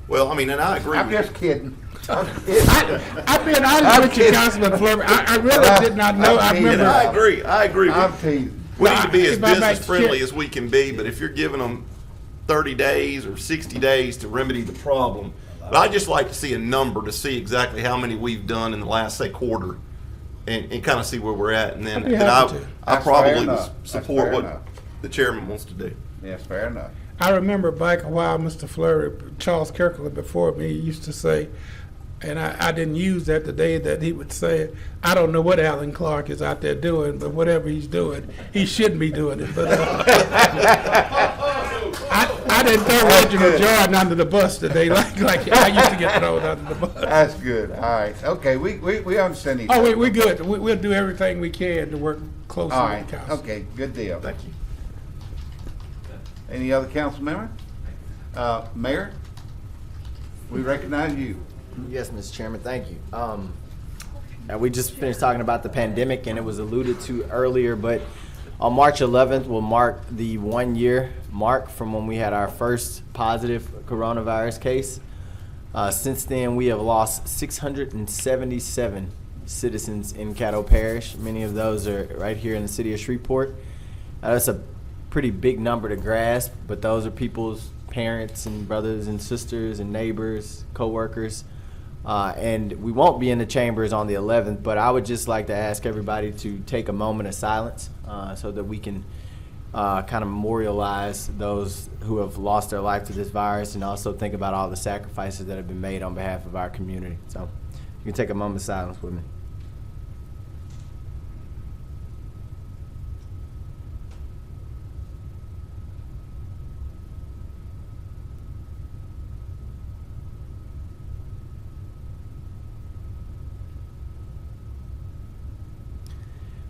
Well, I mean, and I agree. I'm just kidding. I've been honest with you, Councilman Fleury. I really did not know. I remember. I agree. I'm teasing. We need to be as if I might business friendly share- as we can be, but if you're giving them 30 days or 60 days to remedy the problem, but I'd just like to see a number to see exactly how many we've done in the last, say, quarter, and kind of see where we're at, and then I'd be happy to. I That's probably fair would enough. That's support fair what enough. the chairman wants to do. Yes, fair enough. I remember back a while, Mr. Fleury, Charles Kirkland before me used to say, and I didn't use that today, that he would say, I don't know what Alan Clark is out there doing, but whatever he's doing, he shouldn't be doing it. But I didn't throw Reginald Jordan under the bus today like I used to get thrown under the bus. That's good. All right. Okay, we understand each other. Oh, we're good. We'll do everything we can to work closely All with right. the council. Okay, good deal. Thank you. Any other council member? Mayor, we recognize you. Yes, Mr. Chairman, thank you. We just finished talking about the pandemic, and it was alluded to earlier, but on March 11th will mark the 1-year mark from when we had our first positive coronavirus case. Since then, we have lost 677 citizens in Caddo Parish. Many of those are right here in the city of Shreveport. That's a pretty big number to grasp, but those are people's parents and brothers and sisters and neighbors, co-workers. And we won't be in the chambers on the 11th, but I would just like to ask everybody to take a moment of silence so that we can kind of memorialize those who have lost their life to this virus, and also think about all the sacrifices that have been made on behalf of our community. So you can take a moment of silence with me.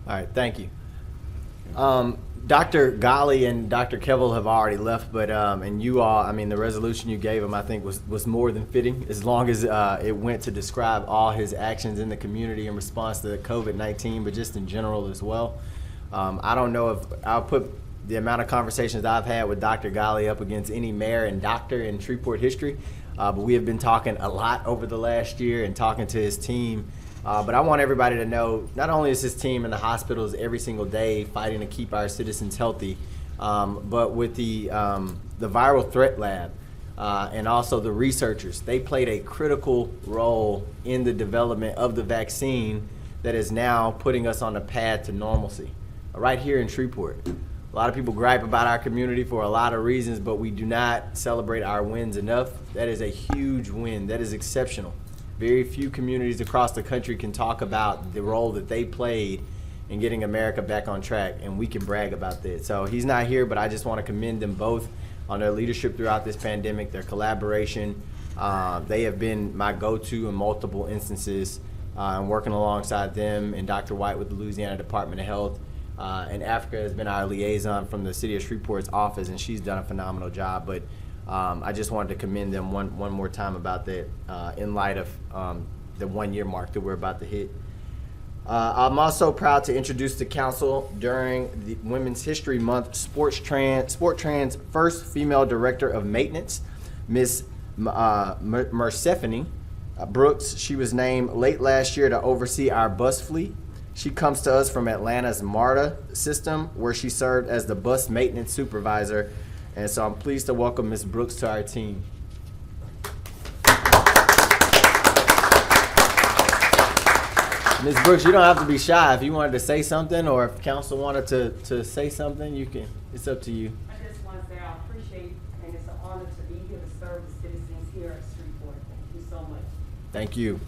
All right, thank you. Dr. Ghali and Dr. Kevel have already left, but and you all, I mean, the resolution you gave him, I think, was more than fitting, as long as it went to describe all his actions in the community in response to COVID-19, but just in general as well. I don't know if I'll put the amount of conversations I've had with Dr. Ghali up against any mayor and doctor in Shreveport history, but we have been talking a lot over the last year and talking to his team. But I want everybody to know, not only is his team in the hospitals every single day fighting to keep our citizens healthy, but with the viral threat lab and also the researchers, they played a critical role in the development of the vaccine that is now putting us on the path to normalcy right here in Shreveport. A lot of people gripe about our community for a lot of reasons, but we do not celebrate our wins enough. That is a huge win. That is exceptional. Very few communities across the country can talk about the role that they played in getting America back on track, and we can brag about that. So he's not here, but I just want to commend them both on their leadership throughout this pandemic, their collaboration. They have been my go-to in multiple instances, and working alongside them and Dr. White with the Louisiana Department of Health. And Africa has been our liaison from the city of Shreveport's office, and she's done a phenomenal job. But I just wanted to commend them one more time about that in light of the 1-year mark that we're about to hit. I'm also proud to introduce the council during the Women's History Month Sport Trans first female director of maintenance, Ms. Mercephone Brooks. She was named late last year to oversee our bus fleet. She comes to us from Atlanta's MARTA system, where she served as the bus maintenance supervisor. And so I'm pleased to welcome Ms. Brooks to our team. Ms. Brooks, you don't have to be shy. If you wanted to say something, or if council wanted to say something, you can. It's up to you. I just want to say I appreciate, and it's an honor to Thank you.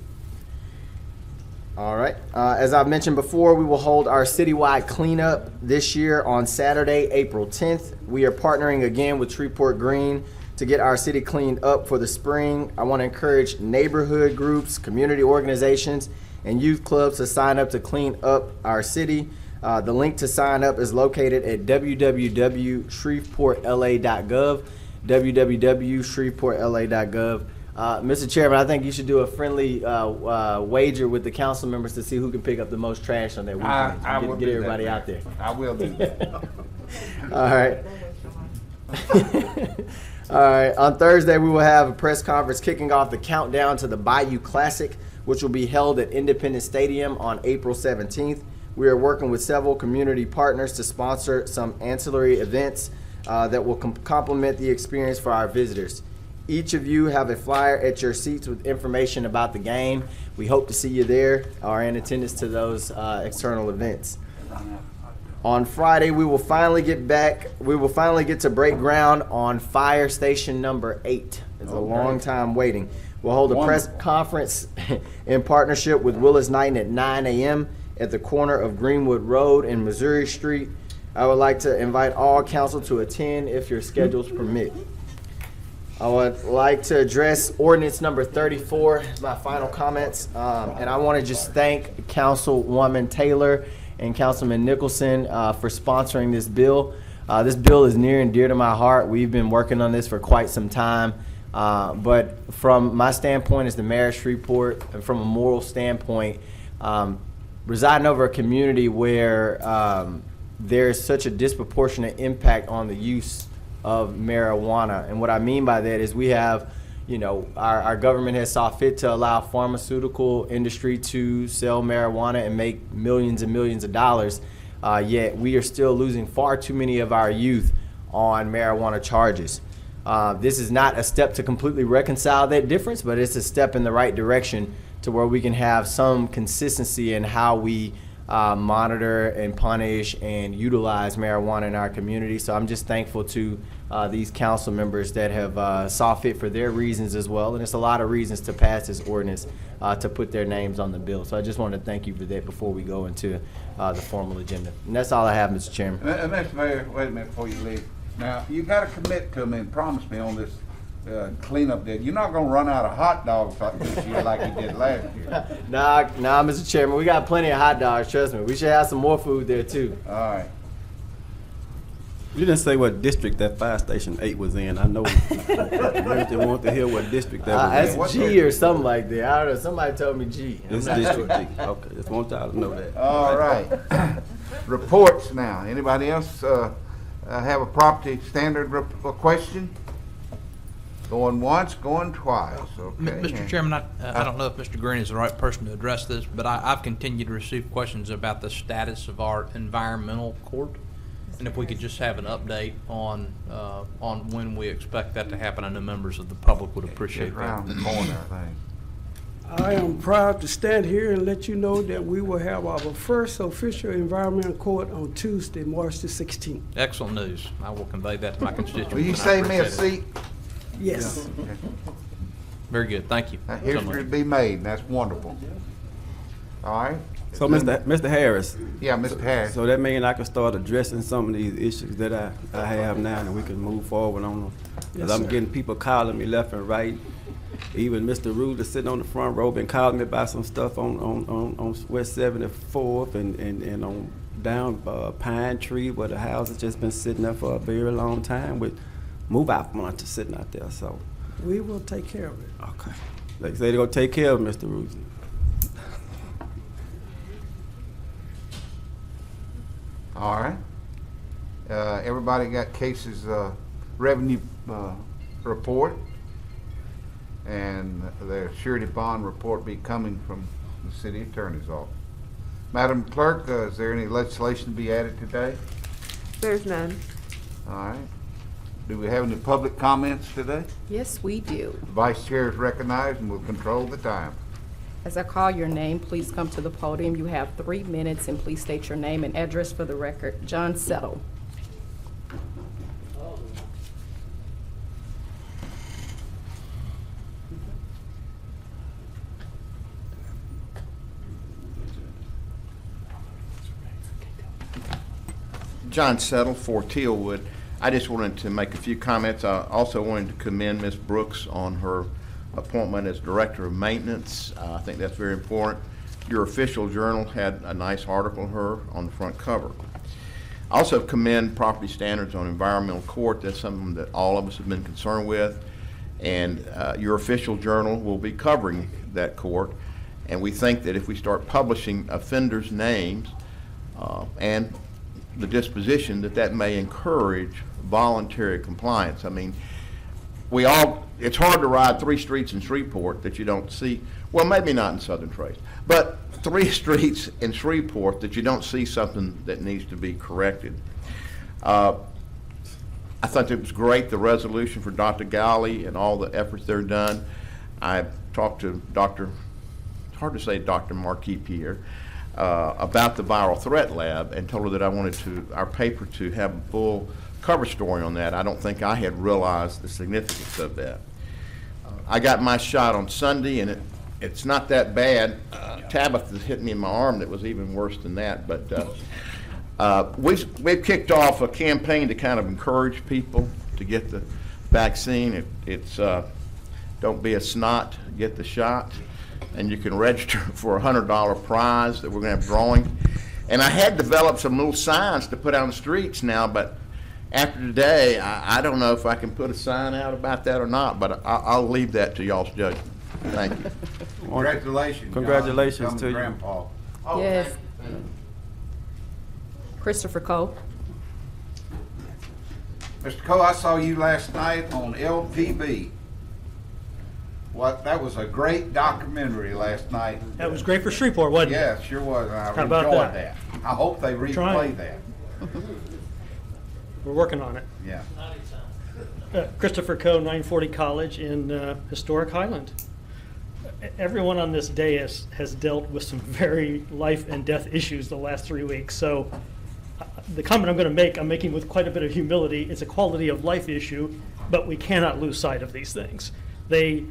All right. As I've mentioned before, we will hold our citywide cleanup this year on Saturday, April 10th. We are partnering again with Shreveport Green to get our city cleaned up for the spring. I want to encourage neighborhood groups, community organizations, and youth clubs to sign up to clean up our city. The link to sign up is located at www.shreveportla.gov, www.shreveportla.gov. Mr. Chairman, I think you should do a friendly wager with the council members to see who can pick up the most trash on that weekend. I will Get do everybody that, out there. I will do that. All right. All right. On Thursday, we will have a press conference kicking off the countdown to the Bayou Classic, which will be held at Independence Stadium on April 17th. We are working with several community partners to sponsor some ancillary events that will complement the experience for our visitors. Each of you have a flyer at your seats with information about the game. We hope to see you there or in attendance to those external events. On Friday, we will finally get to break ground on fire station number 8. It's a long time waiting. We'll hold a press conference in partnership with Willis Knighton at 9 a.m. at the corner of Greenwood Road and Missouri Street. I would like to invite all council to attend if your schedules permit. I would like to address ordinance number 34, my final comments, and I want to just thank Councilwoman Taylor and Councilman Nicholson for sponsoring this bill. This bill is near and dear to my heart. We've been working on this for quite some time, but from my standpoint as the mayor of Shreveport, and from a moral standpoint, residing over a community where there's such a disproportionate impact on the use of marijuana. And what I mean by that is we have, our government has saw fit to allow pharmaceutical industry to sell marijuana and make millions and millions of dollars, yet we are still losing far too many of our youth on marijuana charges. This is not a step to completely reconcile that difference, but it's a step in the right direction to where we can have some consistency in how we monitor and punish and utilize marijuana in our community. So I'm just thankful to these council members that have saw fit for their reasons as well. And it's a lot of reasons to pass this ordinance to put their names on the bill. So I just want to thank you for that before we go into the formal agenda. And that's all I have, Mr. Chairman. Mr. Mayor, wait a minute before you leave. Now, you got to commit to me and promise me on this cleanup day. You're not going to run out of hot dogs this year like you did last year. Nah, Mr. Chairman, we got plenty of hot dogs, trust me. We should have some more food there, too. All right. You didn't say what district that fire station 8 was in. I know they want to hear what district that was in. That's G or something like that. I don't know. Somebody told me G. It's District G. Okay, just want y'all to know that. All right. Reports now. Anybody else have a property standard question? Going once, going twice. Okay. Mr. Chairman, I don't know if Mr. Green is the right person to address this, but I've continued to receive questions about the status of our environmental court, and if we could just have an update on when we expect that to happen. I know members of the public would appreciate that. Around the corner, I think. I am proud to stand here and let you know that we will have our first official environmental court on Tuesday, March the 16th. Excellent news. I will convey that to my constituents. Will you and I save me a appreciate it. seat? Yes. Okay. Very good. Thank you. History to be made, and that's wonderful. All right. So, Mr. Harris. Yeah, Mr. Harris. So that means I can start addressing some of these issues that I have now, and we can move forward on them. Because I'm getting people calling me left and right. Even Mr. Rude is sitting on the front row been calling me about some stuff on West 74th and on down Pine Tree where the house has just been sitting there for a very long time with move-out monitors sitting out there. So We will take care of it. okay, like say they're gonna take care of Mr. Rude. All right. Everybody got Casey's revenue report, and their surety bond report be coming from the city attorney's office. Madam Clerk, is there any legislation to be added today? There's none. All right. Do we have any public comments today? Yes, we do. The Vice Chair is recognized and will control the time. As I call your name, please come to the podium. You have 3 minutes, and please state your name and address for the record. John Settle. John Settle for Tealwood. I just wanted to make a few comments. I also wanted to commend Ms. Brooks on her appointment as Director of Maintenance. I think that's very important. Your official journal had a nice article on her on the front cover. I also commend property standards on environmental court. That's something that all of us have been concerned with. And your official journal will be covering that court. And we think that if we start publishing offenders' names and the disposition, that may encourage voluntary compliance. I mean, it's hard to ride 3 streets in Shreveport that you don't see, well, maybe not in Southern Trace, but 3 streets in Shreveport that you don't see something that needs to be corrected. I thought it was great, the resolution for Dr. Gowley and all the efforts they're done. I talked to it's hard to say Dr. Marquis Pierre, about the viral threat lab and told her that I wanted our paper to have a full cover story on that. I don't think I had realized the significance of that. I got my shot on Sunday, and it's not that bad. Tabitha hit me in my arm that was even worse than that. But we've kicked off a campaign to kind of encourage people to get the vaccine. It's don't be a snot, get the shot. And you can register for a $100 prize that we're going to have drawing. And I had developed some little signs to put out on the streets now, but after today, I don't know if I can put a sign out about that or not, but I'll leave that to y'all's judgment. Thank you. Congratulations. Congratulations John. to you. Grandpa. Oh, Yes. thank you. Christopher Cole. Mr. Cole, I saw you last night on LTV. That was a great documentary last night. That was great for Shreveport, wasn't it? Yeah, sure was. I How about enjoyed that? I hope they replay Trying. that. We're working on it. Yeah. Christopher Coe, 940 College in historic Highland. Everyone on this dais has dealt with some very life and death issues the last 3 weeks. So the comment I'm going to make, I'm making with quite a bit of humility. It's a quality of life issue, but we cannot lose sight of these things. They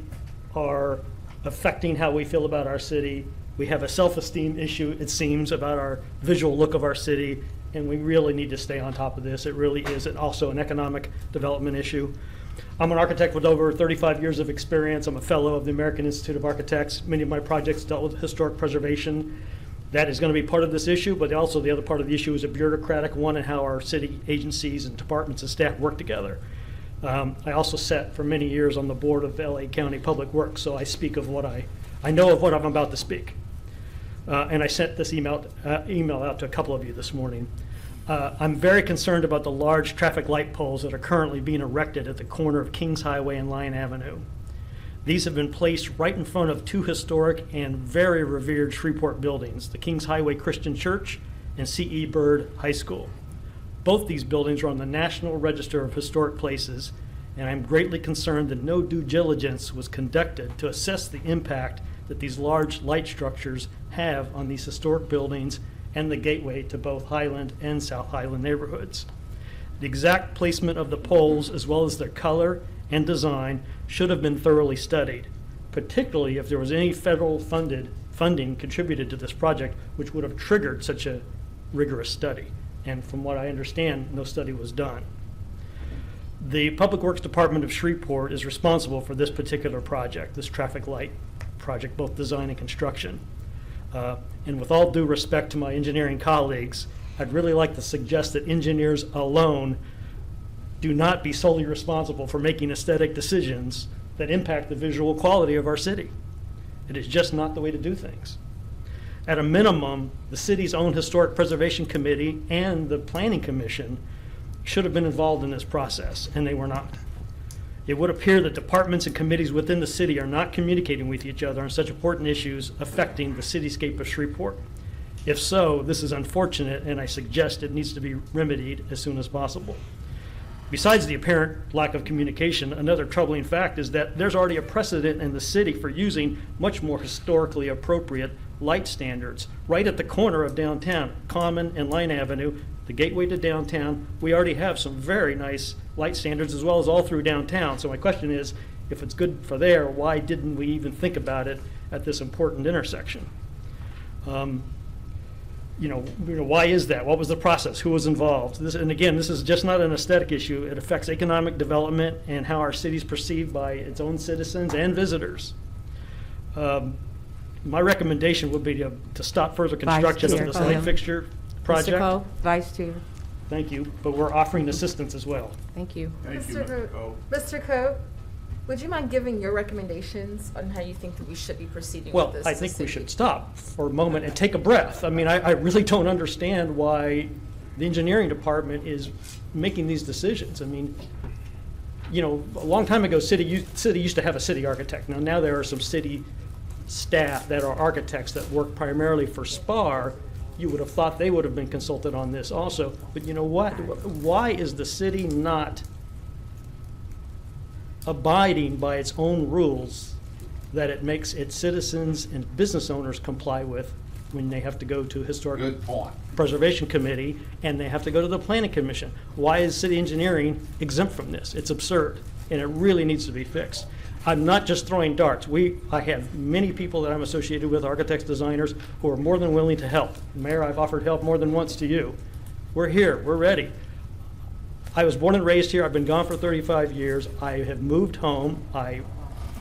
are affecting how we feel about our city. We have a self-esteem issue, it seems, about our visual look of our city, and we really need to stay on top of this. It really is also an economic development issue. I'm an architect with over 35 years of experience. I'm a fellow of the American Institute of Architects. Many of my projects dealt with historic preservation. That is going to be part of this issue, but also the other part of the issue is a bureaucratic one and how our city agencies and departments and staff work together. I also sat for many years on the board of LA County Public Works, so I speak of what I know of what I'm about to speak. And I sent this email out to a couple of you this morning. I'm very concerned about the large traffic light poles that are currently being erected at the corner of Kings Highway and Lyon Avenue. These have been placed right in front of 2 historic and very revered Shreveport buildings, the Kings Highway Christian Church and C.E. Byrd High School. Both these buildings are on the National Register of Historic Places, and I'm greatly concerned that no due diligence was conducted to assess the impact that these large light structures have on these historic buildings and the gateway to both Highland and South Highland neighborhoods. The exact placement of the poles, as well as their color and design, should have been thoroughly studied, particularly if there was any federal funding contributed to this project, which would have triggered such a rigorous study. And from what I understand, no study was done. The Public Works Department of Shreveport is responsible for this particular project, this traffic light project, both design and construction. And with all due respect to my engineering colleagues, I'd really like to suggest that engineers alone do not be solely responsible for making aesthetic decisions that impact the visual quality of our city. It is just not the way to do things. At a minimum, the city's own Historic Preservation Committee and the Planning Commission should have been involved in this process, and they were not. It would appear that departments and committees within the city are not communicating with each other on such important issues affecting the cityscape of Shreveport. If so, this is unfortunate, and I suggest it needs to be remedied as soon as possible. Besides the apparent lack of communication, another troubling fact is that there's already a precedent in the city for using much more historically appropriate light standards right at the corner of downtown, Common and Line Avenue, the gateway to downtown. We already have some very nice light standards as well as all through downtown. So my question is, if it's good for there, why didn't we even think about it at this important intersection? why is that? What was the process? Who was involved? And again, this is just not an aesthetic issue. It affects economic development and how our city is perceived by its own citizens and visitors. My recommendation would be to stop further construction of this light fixture project. Mr. Cole, Vice Chair. Thank you, but we're offering assistance as well. Thank you. Mr. Coe, would you mind giving your recommendations on how you think that we should be proceeding Well, with this? I think we should stop for a moment and take a breath. I mean, I really don't understand why the engineering department is making these decisions. I mean, a long time ago, city used to have a city architect. Now there are some city staff that are architects that work primarily for SPAR. You would have thought they would have been consulted on this also. But you know what? Why is the city not abiding by its own rules that it makes its citizens and business owners comply with when they have to go to Historic Preservation Committee and they have to go to the Planning Commission? Why is city engineering exempt from this? It's absurd, and it really needs to be fixed. I'm not just throwing darts. I have many people that I'm associated with, architects, designers, who are more than willing to help. Mayor, I've offered help more than once to you. We're here, we're ready. I was born and raised here. I've been gone for 35 years. I have moved home. I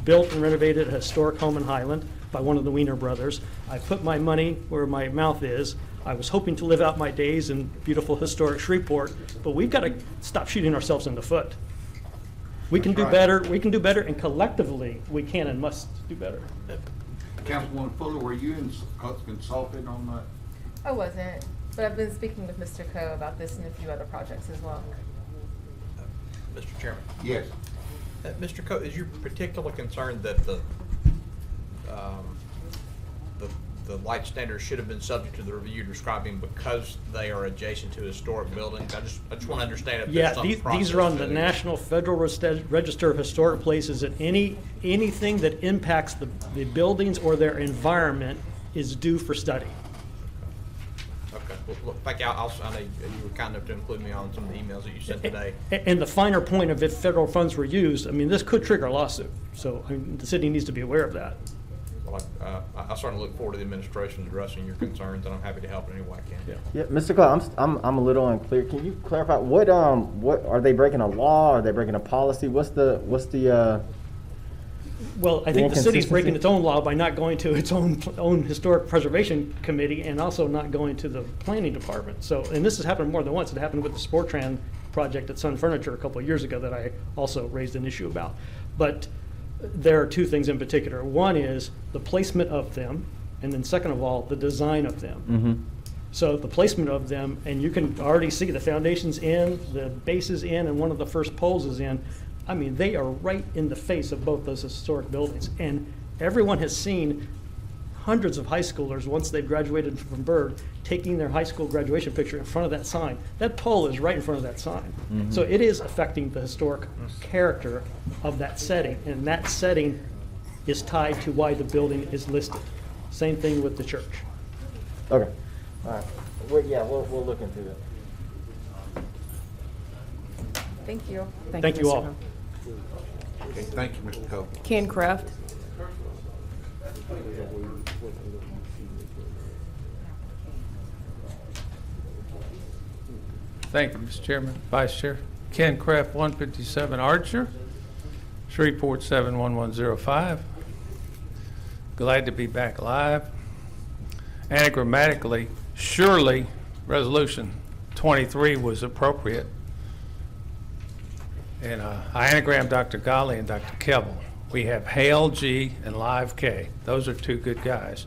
built and renovated a historic home in Highland by one of the Wiener brothers. I put my money where my mouth is. I was hoping to live out my days in beautiful historic Shreveport, but we've got to stop shooting ourselves in the foot. We can do better, and collectively, we can and must do better. Councilwoman Fuller, were you consulted on that? I wasn't, but I've been speaking with Mr. Coe about this and a few other projects as well. Mr. Chairman. Yes. Mr. Coe, is you particularly concerned that the light standards should have been subject to the review you're describing because they are adjacent to historic buildings? I just want to understand if there's some process. These are on the to National Federal Register of Historic Places, and anything that impacts the buildings or their environment is due for study. Okay. Well, look, thank you. I know you were kind enough to include me on some of the emails that you sent today. And the finer point of if federal funds were used, I mean, this could trigger a lawsuit. So the city needs to be aware of that. Well, I certainly look forward to the administration addressing your concerns, and I'm happy to help in any way I can. Yeah, Mr. Cole, I'm a little unclear. Can you clarify what are they breaking a law? Are they breaking a policy? What's the Well, I think the city's breaking its own law by not going to its own historic preservation committee and also not going to the planning department. So, and this has happened more than once. It happened with the Sportran project at Sun Furniture a couple of years ago that I also raised an issue about. But there are two things in particular. One is the placement of them, and then second of all, the design of them. Mm-hmm. So the placement of them, and you can already see the foundation's in, the base is in, and one of the first poles is in. I mean, they are right in the face of both those historic buildings. And everyone has seen hundreds of high schoolers, once they've graduated from Byrd, taking their high school graduation picture in front of that sign. That pole is right in front of that sign. Mm-hmm. So it is affecting the historic character of that setting, and that setting is tied to why the building is listed. Same thing with the church. Okay. All right. We'll look into it. Thank you. Thank you all. Okay, thank you, Mr. Cole. Ken Kraft. Thank you, Mr. Chairman, Vice Chair. Ken Kraft, 157 Archer, Shreveport 71105. Glad to be back live. Anagrammatically, surely Resolution 23 was appropriate. And I anagrammed Dr. Golly and Dr. Kevel. We have Hale G and Live K. Those are two good guys.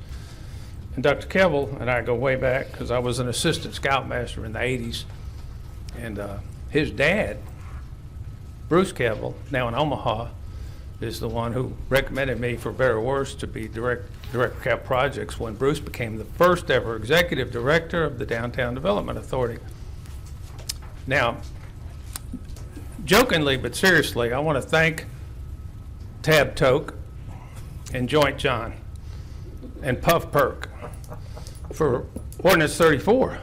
And Dr. Kevel and I go way back because I was an assistant scoutmaster in the 80s. And his dad, Bruce Kevel, now in Omaha, is the one who recommended me, for better or worse, to be Director Cap Projects when Bruce became the first ever executive director of the Downtown Development Authority. Now, jokingly but seriously, I want to thank Tab Toke and Joint John and Puff Perk for Ordinance 34.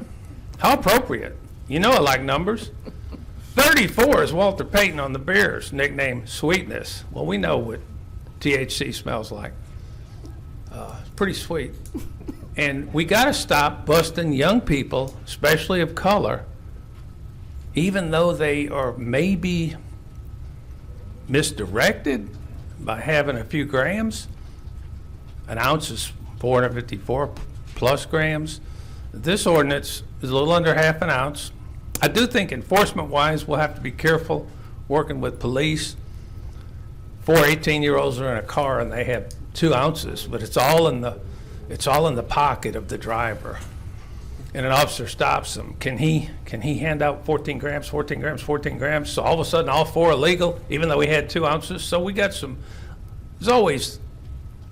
How appropriate. You know I like numbers. 34 is Walter Payton on the beers, nicknamed Sweetness. Well, we know what THC smells like. It's pretty sweet. And we got to stop busting young people, especially of color, even though they are maybe misdirected by having a few grams. An ounce is 454 plus grams. This ordinance is a little under half an ounce. I do think enforcement-wise, we'll have to be careful working with police. 4 18-year-olds are in a car and they have 2 ounces, but it's all in the pocket of the driver. And an officer stops them. Can he hand out 14 grams, 14 grams, 14 grams? So all of a sudden, all 4 are legal, even though we had 2 ounces. So we got some. There's always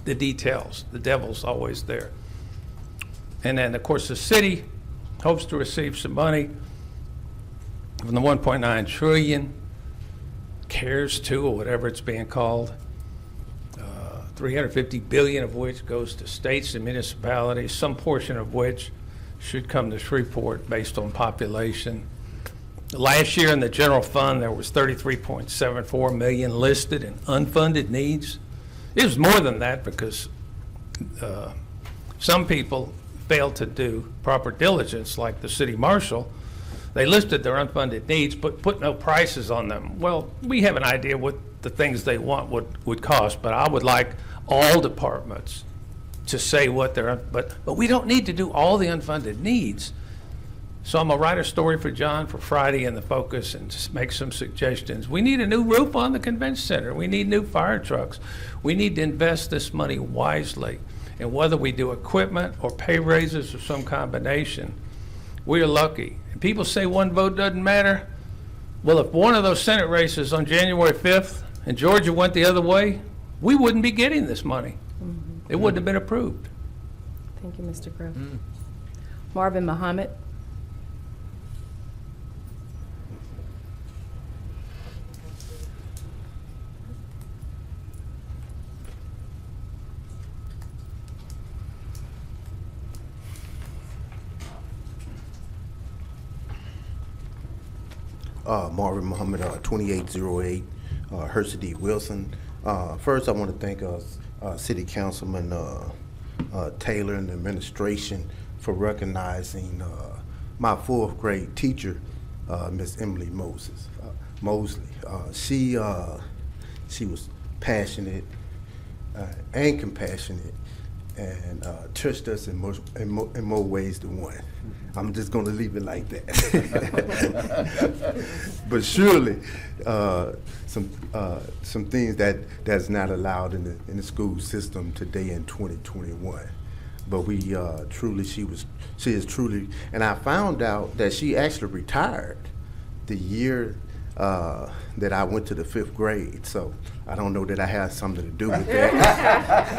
the details. The devil's always there. And then, of course, the city hopes to receive some money from the 1.9 trillion CARES 2 or whatever it's being called. 350 billion of which goes to states and municipalities, some portion of which should come to Shreveport based on population. Last year in the general fund, there was 33.74 million listed in unfunded needs. It was more than that because some people failed to do proper diligence, like the city marshal. They listed their unfunded needs, but put no prices on them. Well, we have an idea what the things they want would cost, but I would like all departments to say what they're, but we don't need to do all the unfunded needs. So I'm gonna write a story for John for Friday in the Focus and just make some suggestions. We need a new roof on the convention center. We need new fire trucks. We need to invest this money wisely. And whether we do equipment or pay raises or some combination, we are lucky. And people say one vote doesn't matter. Well, if one of those Senate races on January 5th and Georgia went the other way, we wouldn't be getting this money. It wouldn't have been approved. Thank you, Mr. Crowe. Marvin Muhammad. Marvin Muhammad, 2808 Hersey D. Wilson. First, I want to thank City Councilman Taylor and the administration for recognizing my 4th grade teacher, Miss Emily Mosley. She was passionate and compassionate and touched us in more ways than one. I'm just going to leave it like that. But surely, some things that's not allowed in the school system today in 2021. But she is truly, and I found out that she actually retired the year that I went to the 5th grade. So I don't know that I had something to do with that.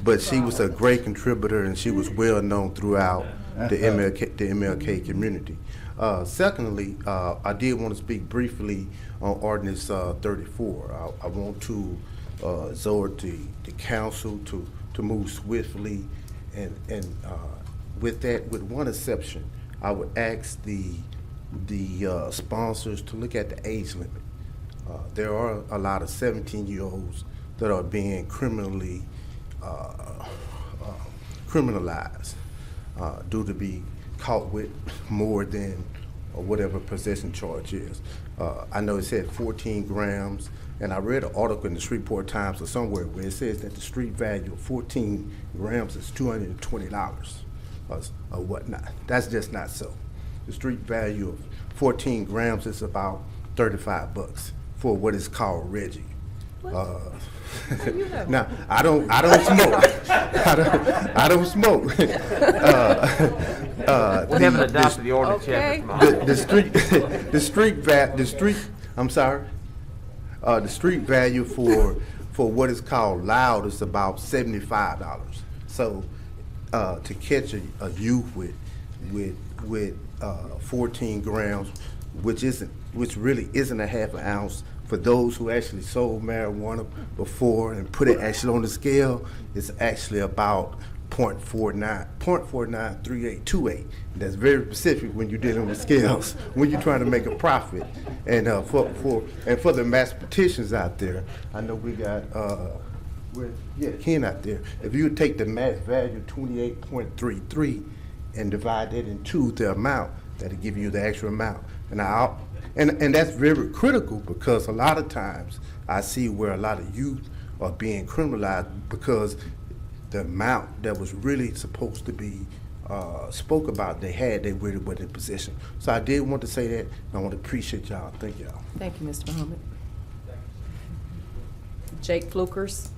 but she was a great contributor, and she was well known throughout the MLK community. Secondly, I did want to speak briefly on Ordinance 34. I want to exhort the council to move swiftly, and with one exception, I would ask the sponsors to look at the age limit. There are a lot of 17-year-olds that are being criminalized due to be caught with more than whatever possession charge is. I know it said 14 grams, and I read an article in the Shreveport Times or somewhere where it says that the street value of 14 grams is $220 or whatnot. That's just not so. The street value of 14 grams is about $35 for what is called Reggie. Now, I don't smoke. I don't smoke. We haven't adopted the ordinance yet. The street value for what is called loud is about $75. So to catch a youth with 14 grams, which really isn't a half an ounce. For those who actually sold marijuana before and put it actually on the scale, it's actually about 0.493828. That's very specific when you're dealing with scales, when you're trying to make a profit. And for the mathematicians out there, I know we got Ken out there, if you take the max value 28.33 and divide that in two, the amount, that'll give you the actual amount. And that's very critical because a lot of times I see where a lot of youth are being criminalized because the amount that was really supposed to be spoke about, they really weren't in possession. So I did want to say that, and I want to appreciate y'all. Thank y'all. Thank you, Mr. Muhammad. Jake Flukers.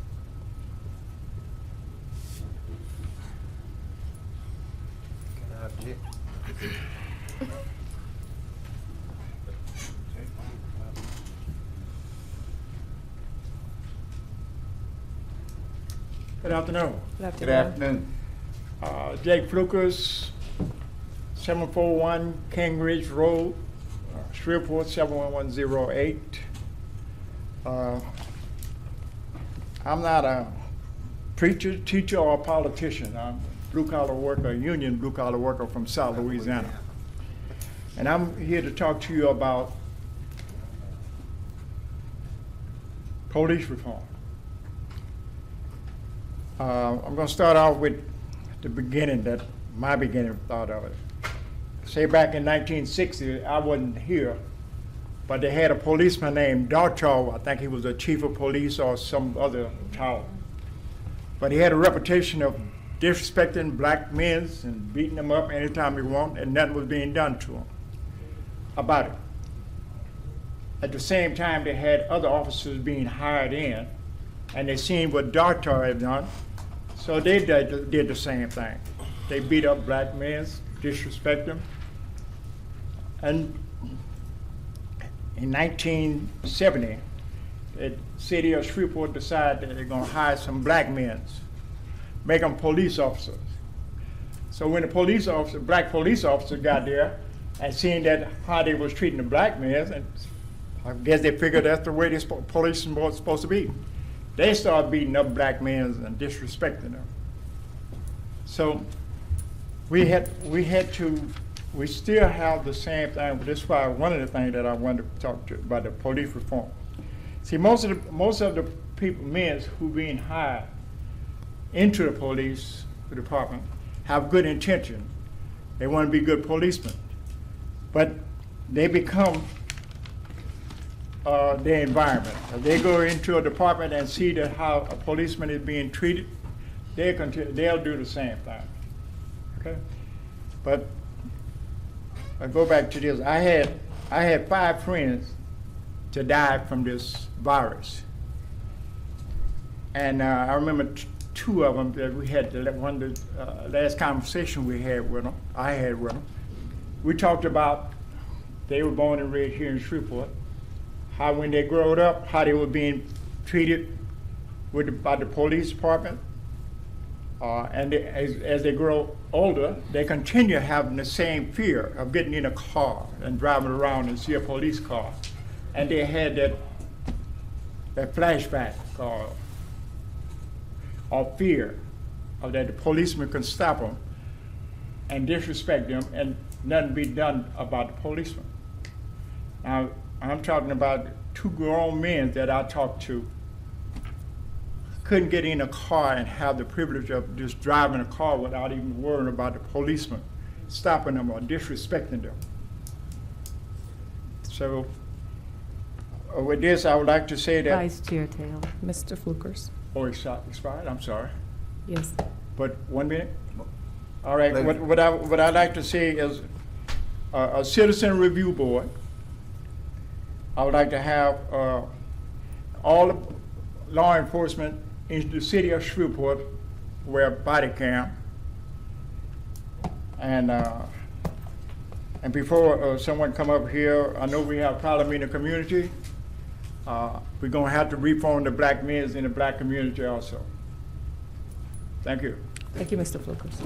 Good afternoon. Good afternoon. Jake Flukers, 741 King Ridge Road, Shreveport 71108. I'm not a preacher, teacher, or a politician. I'm a blue-collar worker, union blue-collar worker from South Louisiana. And I'm here to talk to you about police reform. I'm going to start off with the beginning, my beginning thought of it. Say back in 1960, I wasn't here, but they had a policeman named Darchaw. I think he was a chief of police or some other title. But he had a reputation of disrespecting black men and beating them up anytime he wanted, and nothing was being done to him about it. At the same time, they had other officers being hired in, and they seen what Darchaw had done, so they did the same thing. They beat up black men, disrespect them. And in 1970, the city of Shreveport decided that they're going to hire some black men, make them police officers. So when the black police officers got there and seen that how they was treating the black men, and I guess they figured that's the way this police was supposed to be. They started beating up black men and disrespecting them. So we still have the same thing. This is why one of the things that I wanted to talk to about the police reform. See, most of the men who being hired into the police department have good intention. They want to be good policemen, but they become their environment. If they go into a department and see that how a policeman is being treated, they'll do the same thing. Okay, but I go back to this. I had 5 friends to die from this virus, and I remember 2 of them that we had the last conversation we had with them. I had with them. We talked about they were born and raised here in Shreveport. How when they growed up, how they were being treated by the police department. And as they grow older, they continue having the same fear of getting in a car and driving around and see a police car. And they had that flashback or fear of that the policeman can stop them and disrespect them and nothing be done about the policeman. Now, I'm talking about 2 grown men that I talked to couldn't get in a car and have the privilege of just driving a car without even worrying about the policeman stopping them or disrespecting them. So with this, I would like to say that... Vice Chair Taylor. Mr. Flukers. Oh, it's expired? I'm sorry. Yes. But 1 minute? All right, what I'd like to say is a citizen review board. I would like to have all the law enforcement in the city of Shreveport wear body cam. And before someone come up here, I know we have a problem in the community. We're gonna have to reform the black men in the black community also. Thank you. Thank you, Mr. Flukers.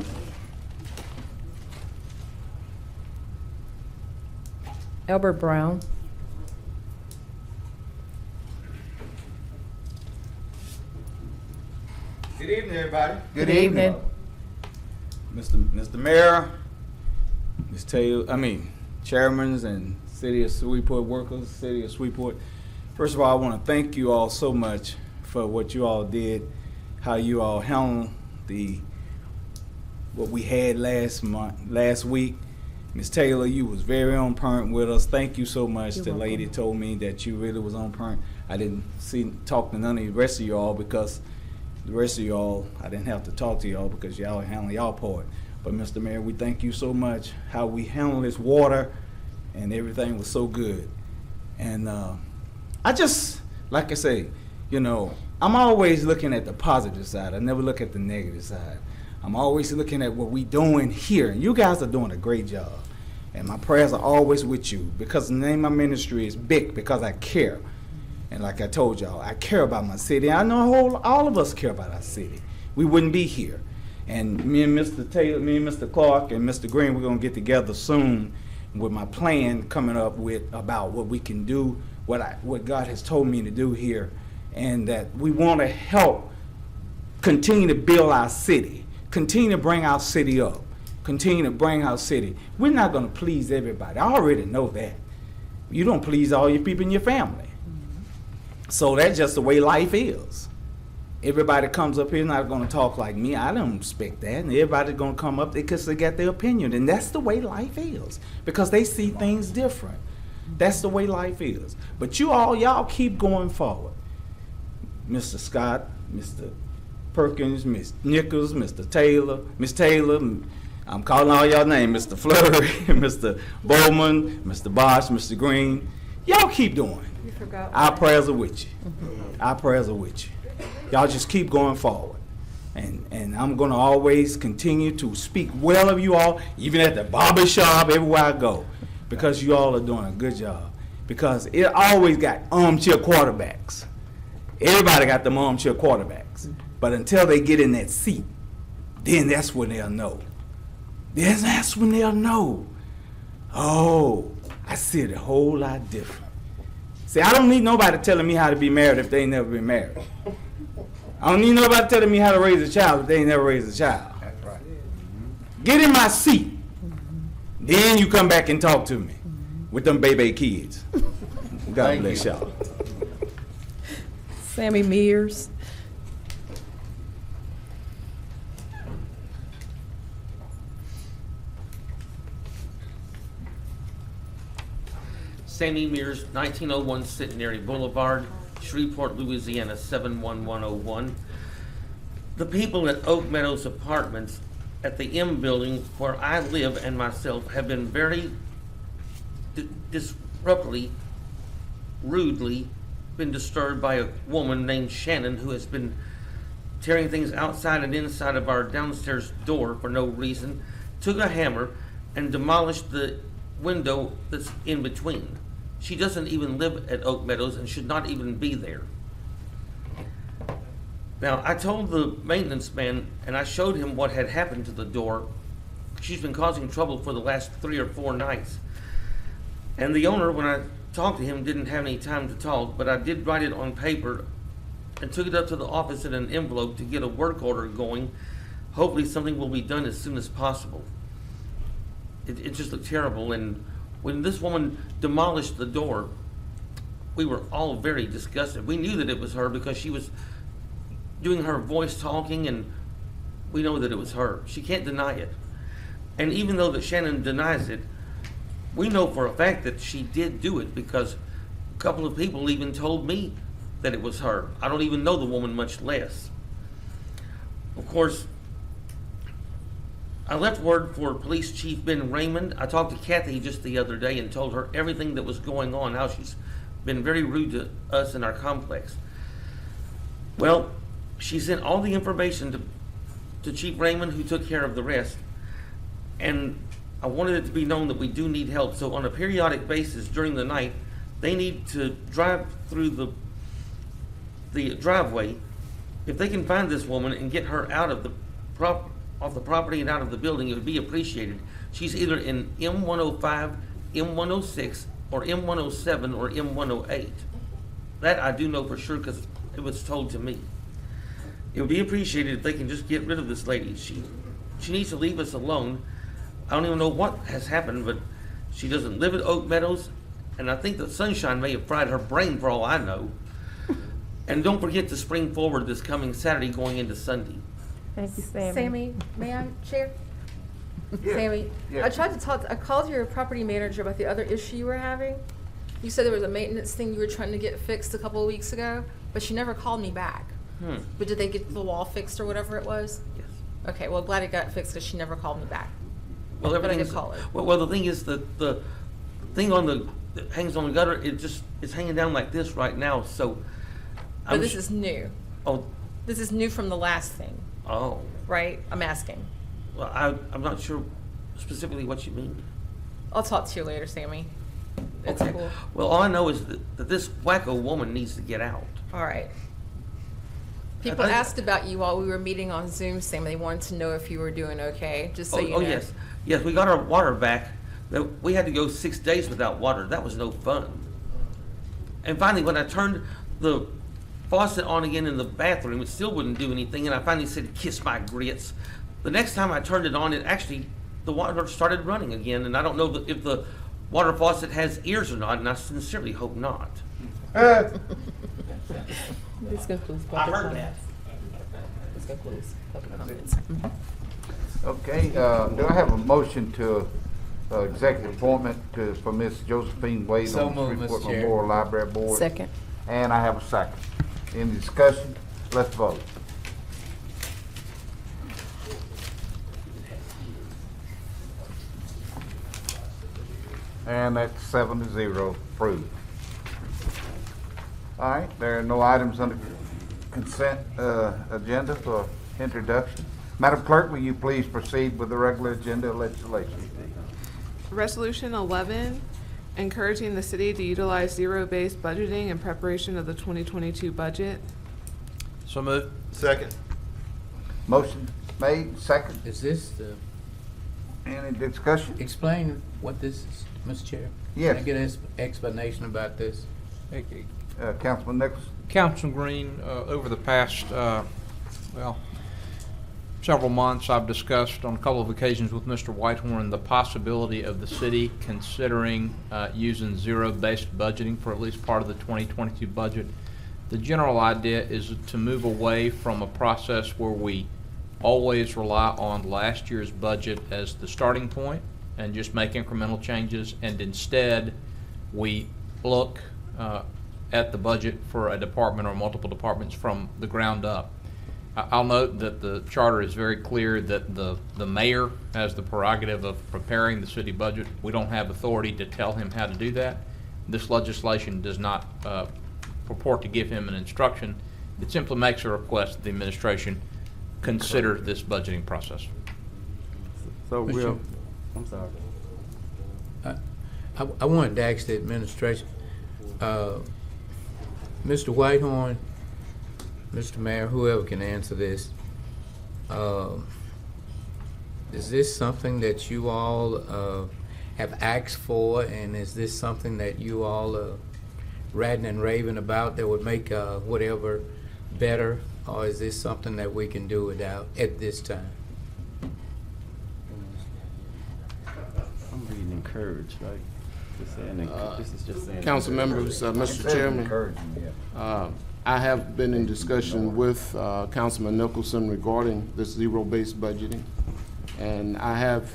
Albert Brown. Good evening, everybody. Good evening. Mr. Mayor, Ms. Taylor, chairmans and City of Shreveport workers, City of Shreveport. First of all, I want to thank you all so much for what you all did how you all handled what we had last week. Ms. Taylor, you was very on point with us. Thank you so much. The lady told me that you really was on point. I didn't talk to none of the rest of y'all because the rest of y'all, I didn't have to talk to y'all because y'all handle y'all part. But Mr. Mayor, we thank you so much how we handle this water, and everything was so good. And I just, like I say, you know, I'm always looking at the positive side. I never look at the negative side. I'm always looking at what we doing here, and you guys are doing a great job. And my prayers are always with you because the name of my ministry is big because I care. And like I told y'all, I care about my city. I know all of us care about our city. We wouldn't be here. And me and Mr. Taylor, me and Mr. Clark and Mr. Green, we're gonna get together soon with my plan coming up with about what we can do, what God has told me to do here, and that we want to help continue to build our city, continue to bring our city up, continue to bring our city. We're not gonna please everybody. I already know that. You don't please all your people in your family. So that's just the way life is. Everybody comes up here not going to talk like me. I don't expect that. And everybody's going to come up because they got their opinion. And that's the way life is because they see things different. That's the way life is. But y'all keep going forward. Mr. Scott, Mr. Perkins, Ms. Nichols, Mr. Taylor, Miss Taylor, I'm calling all y'all names, Mr. Flurry, Mr. Bowman, Mr. Bosch, Mr. Green. Y'all keep doing. Our prayers are with you. Our prayers are with you. Y'all just keep going forward. And I'm going to always continue to speak well of you all, even at the barber shop, everywhere I go, because you all are doing a good job. Because it always got armchair quarterbacks. Everybody got them armchair quarterbacks. But until they get in that seat, then that's when they'll know. Then that's when they'll know. Oh, I see it a whole lot different. See, I don't need nobody telling me how to be married if they ain't never been married. I don't need nobody telling me how to raise a child if they ain't never raised a child. That's right. Get in my seat. Then you come back and talk to me with them baby kids. God bless y'all. Sammy Mears. Sammy Mears, 1901 Centenary Boulevard, Shreveport, Louisiana, 71101. The people at Oak Meadows Apartments at the M Building where I live and myself have been very disruptively, rudely been disturbed by a woman named Shannon who has been tearing things outside and inside of our downstairs door for no reason, took a hammer and demolished the window that's in between. She doesn't even live at Oak Meadows and should not even be there. Now, I told the maintenance man and I showed him what had happened to the door. She's been causing trouble for the last 3 or 4 nights. And the owner, when I talked to him, didn't have any time to talk, but I did write it on paper and took it up to the office in an envelope to get a work order going. Hopefully something will be done as soon as possible. It just looked terrible, and when this woman demolished the door, we were all very disgusted. We knew that it was her because she was doing her voice talking, and we know that it was her. She can't deny it. And even though that Shannon denies it, we know for a fact that she did do it because a couple of people even told me that it was her. I don't even know the woman, much less. Of course, I left word for Police Chief Ben Raymond. I talked to Kathy just the other day and told her everything that was going on, how she's been very rude to us in our complex. Well, she sent all the information to Chief Raymond, who took care of the rest. And I wanted it to be known that we do need help. So on a periodic basis during the night, they need to drive through the driveway. If they can find this woman and get her out of the property and out of the building, it would be appreciated. She's either in M105, M106, or M107, or M108. That I do know for sure because it was told to me. It would be appreciated if they can just get rid of this lady. She needs to leave us alone. I don't even know what has happened, but she doesn't live at Oak Meadows, and I think the sunshine may have fried her brain for all I know. And don't forget to spring forward this coming Saturday going into Sunday. Thank you, Sammy. Sammy, may I share? Sammy, Yeah. I called your property manager about the other issue you were having. You said there was a maintenance thing you were trying to get fixed a couple of weeks ago, but she never called me back. But did they get the wall fixed or whatever it was? Yes. Okay, well, glad it got fixed because she never called me back. Well, But I everything's, could call her. well, the thing is that the thing that hangs on the gutter, it's hanging down like this right now, so. But this is new. Oh, This is new from the last thing, oh, right? I'm asking. well, I'm not sure specifically what you mean. I'll talk to you later, Sammy. It's Okay. cool. Well, all I know is that this wacko woman needs to get out. All right. People I think- asked about you while we were meeting on Zoom, Sam. They wanted to know if you were doing okay, just so you know. Oh, yes. Yes, we got our water back. We had to go 6 days without water. That was no fun. And finally, when I turned the faucet on again in the bathroom, it still wouldn't do anything, and I finally said, "Kiss my grits." The next time I turned it on, the water started running again, and I don't know if the water faucet has ears or not, and I sincerely hope not. This concludes I public heard comments. This concludes public comments. Okay, do I have a motion to executive appointment for Miss Josephine Wade So on the moved, Shreveport Mr. Chair. Memorial Library Board? Second. And I have a second. Any discussion? Let's vote. And that's 7-0 approved. All right, there are no items on the consent agenda for introduction. Madam Clerk, will you please proceed with the regular agenda legislation? Resolution 11, encouraging the city to utilize zero-based budgeting in preparation of the 2022 budget. So moved. Second. Motion made, second. Is this the, Any discussion? explain what this is, Mr. Chair? Yes. Can I get an explanation about this? Councilman Nichols? Councilman Green, over the past, several months, I've discussed on a couple of occasions with Mr. Whitehorn the possibility of the city considering using zero-based budgeting for at least part of the 2022 budget. The general idea is to move away from a process where we always rely on last year's budget as the starting point and just make incremental changes, and instead we look at the budget for a department or multiple departments from the ground up. I'll note that the charter is very clear that the mayor has the prerogative of preparing the city budget. We don't have authority to tell him how to do that. This legislation does not purport to give him an instruction. It simply makes a request that the administration consider this budgeting process. So Mr. we'll, I'm sorry. I wanted to ask the administration, Mr. Whitehorn, Mr. Mayor, whoever can answer this, is this something that you all have asked for, and is this something that you all are ranting and raving about that would make whatever better, or is this something that we can do without at this time? I'm reading encouraged, right? Just saying, this is just saying. Council members, Mr. Chairman, I have been in discussion with Councilman Nicholson regarding this zero-based budgeting, and I have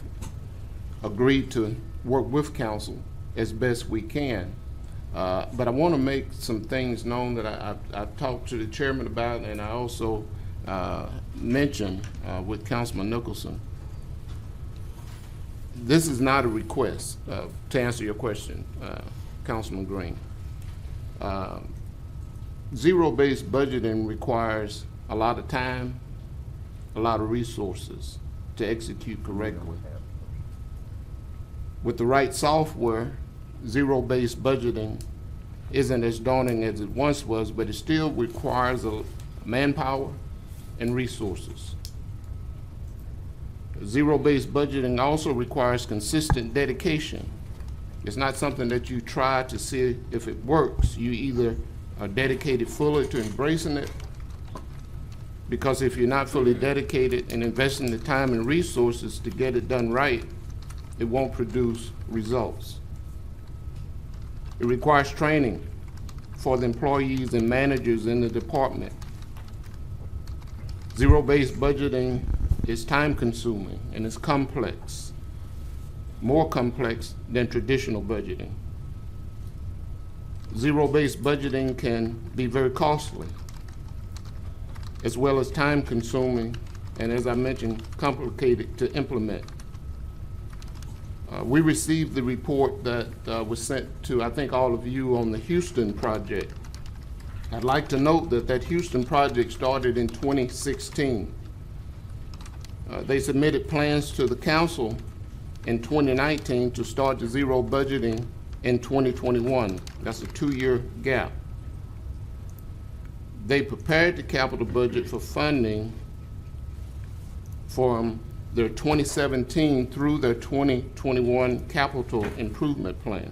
agreed to work with council as best we can. But I want to make some things known that I've talked to the chairman about, and I also mentioned with Councilman Nicholson. This is not a request, to answer your question, Councilman Green. Zero-based budgeting requires a lot of time, a lot of resources to execute correctly. With the right software, zero-based budgeting isn't as daunting as it once was, but it still requires a manpower and resources. Zero-based budgeting also requires consistent dedication. It's not something that you try to see if it works. You either are dedicated fully to embracing it, because if you're not fully dedicated and investing the time and resources to get it done right, it won't produce results. It requires training for the employees and managers in the department. Zero-based budgeting is time-consuming and it's complex, more complex than traditional budgeting. Zero-based budgeting can be very costly, as well as time-consuming, and as I mentioned, complicated to implement. We received the report that was sent to, I think, all of you on the Houston project. I'd like to note that Houston project started in 2016. They submitted plans to the council in 2019 to start the zero budgeting in 2021. That's a 2-year gap. They prepared the capital budget for funding from their 2017 through their 2021 capital improvement plan.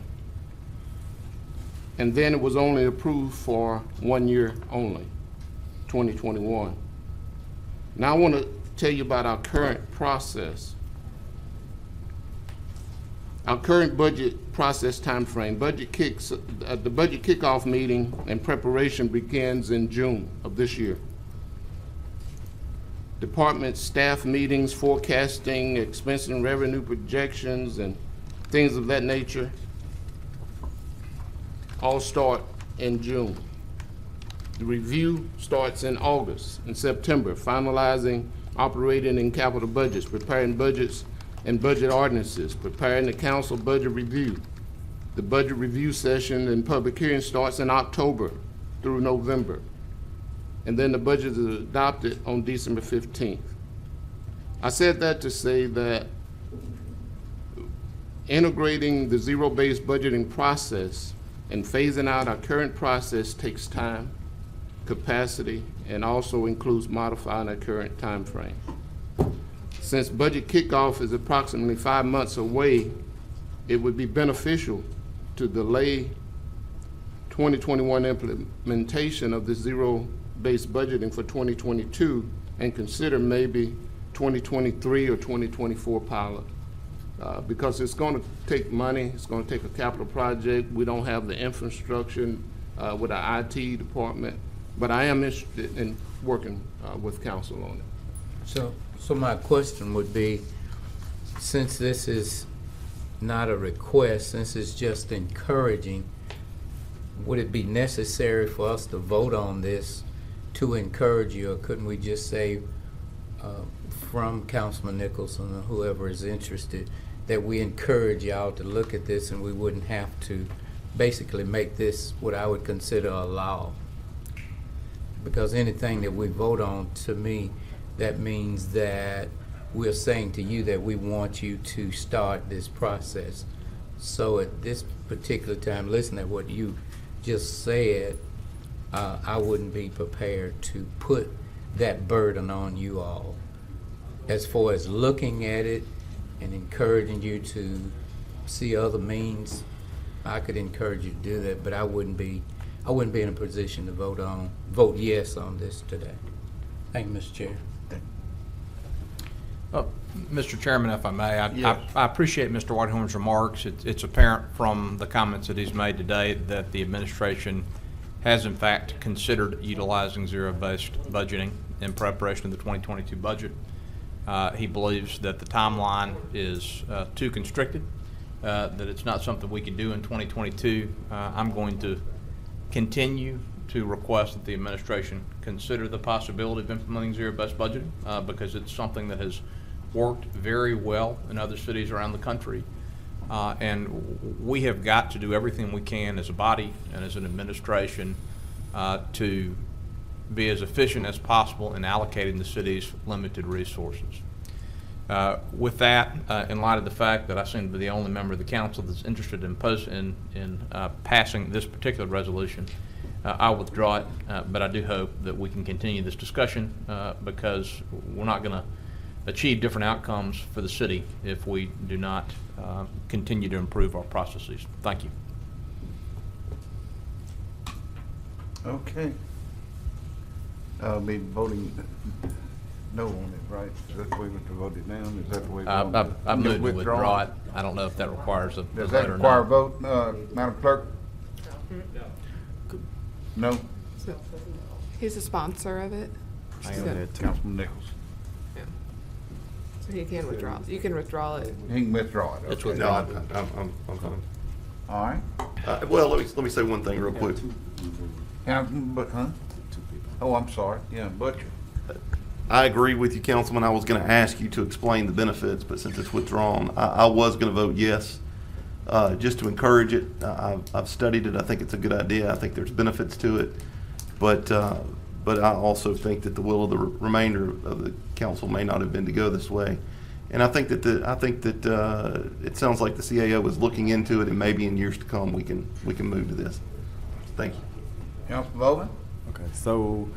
And then it was only approved for 1 year only, 2021. Now I want to tell you about our current process. Our current budget process timeframe. The budget kickoff meeting and preparation begins in June of this year. Department staff meetings, forecasting, expense and revenue projections, and things of that nature all start in June. The review starts in August and September, finalizing operating and capital budgets, preparing budgets and budget ordinances, preparing the council budget review. The budget review session and public hearing starts in October through November. And then the budget is adopted on December 15th. I said that to say that integrating the zero-based budgeting process and phasing out our current process takes time, capacity, and also includes modifying our current time frame. Since budget kickoff is approximately 5 months away, it would be beneficial to delay 2021 implementation of the zero-based budgeting for 2022 and consider maybe 2023 or 2024 pilot. Because it's going to take money, it's going to take a capital project. We don't have the infrastructure with our IT department, but I am interested in working with council on it. So my question would be, since this is not a request, since it's just encouraging, would it be necessary for us to vote on this to encourage you, or couldn't we just say from Councilman Nicholson or whoever is interested that we encourage y'all to look at this and we wouldn't have to basically make this what I would consider a law? Because anything that we vote on, to me, that means that we're saying to you that we want you to start this process. So at this particular time, listen at what you just said, I wouldn't be prepared to put that burden on you all. As far as looking at it and encouraging you to see other means, I could encourage you to do that, but I wouldn't be in a position to vote yes on this today. Thank you, Mr. Chair. Mr. Chairman, if I may, Yes. I appreciate Mr. Whitehorn's remarks. It's apparent from the comments that he's made today that the administration has in fact considered utilizing zero-based budgeting in preparation of the 2022 budget. He believes that the timeline is too constricted, that it's not something we can do in 2022. I'm going to continue to request that the administration consider the possibility of implementing zero-based budgeting because it's something that has worked very well in other cities around the country. And we have got to do everything we can as a body and as an administration to be as efficient as possible in allocating the city's limited resources. With that, in light of the fact that I seem to be the only member of the council that's interested in passing this particular resolution, I'll withdraw it, but I do hope that we can continue this discussion because we're not going to achieve different outcomes for the city if we do not continue to improve our processes. Thank you. Okay. I'll be voting no on it, right? Is that the way we vote it down? Is that the way we want to? I moved to withdraw it. I don't know if that requires a Does vote that or require a not. vote, Madam Clerk? No? He's a sponsor of it. I am So- that too. Councilman Nichols. Yeah. So he can withdraw. You can withdraw it. He can withdraw it. It's okay. No, I'm fine. All right. Well, let me say one thing real quick. Councilman, huh? Oh, I'm sorry. Yeah, Butcher. I agree with you, Councilman. I was going to ask you to explain the benefits, but since it's withdrawn, I was going to vote yes, just to encourage it. I've studied it. I think it's a good idea. I think there's benefits to it, but I also think that the will of the remainder of the council may not have been to go this way. And I think that it sounds like the CAO is looking into it, and maybe in years to come we can move to this. Thank you. Councilman Bowman? Okay, so,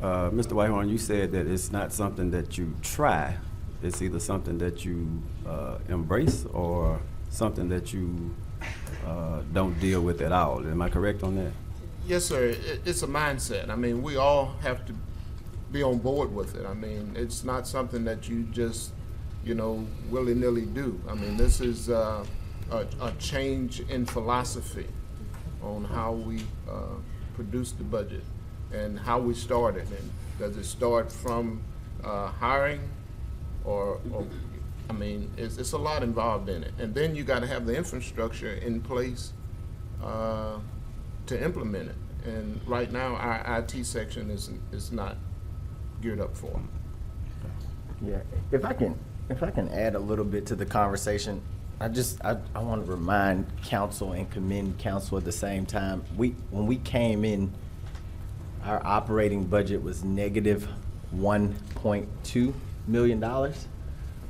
Mr. Whitehorn, you said that it's not something that you try. It's either something that you embrace or something that you don't deal with at all. Am I correct on that? Yes, sir. It's a mindset. I mean, we all have to be on board with it. I mean, it's not something that you just, willy-nilly do. I mean, this is a change in philosophy on how we produce the budget and how we start it. And does it start from hiring or I mean, it's a lot involved in it. And then you got to have the infrastructure in place to implement it. And right now, our IT section is not geared up for it. Yeah, if I can add a little bit to the conversation, I want to remind council and commend council at the same time. When we came in, our operating budget was negative $1.2 million.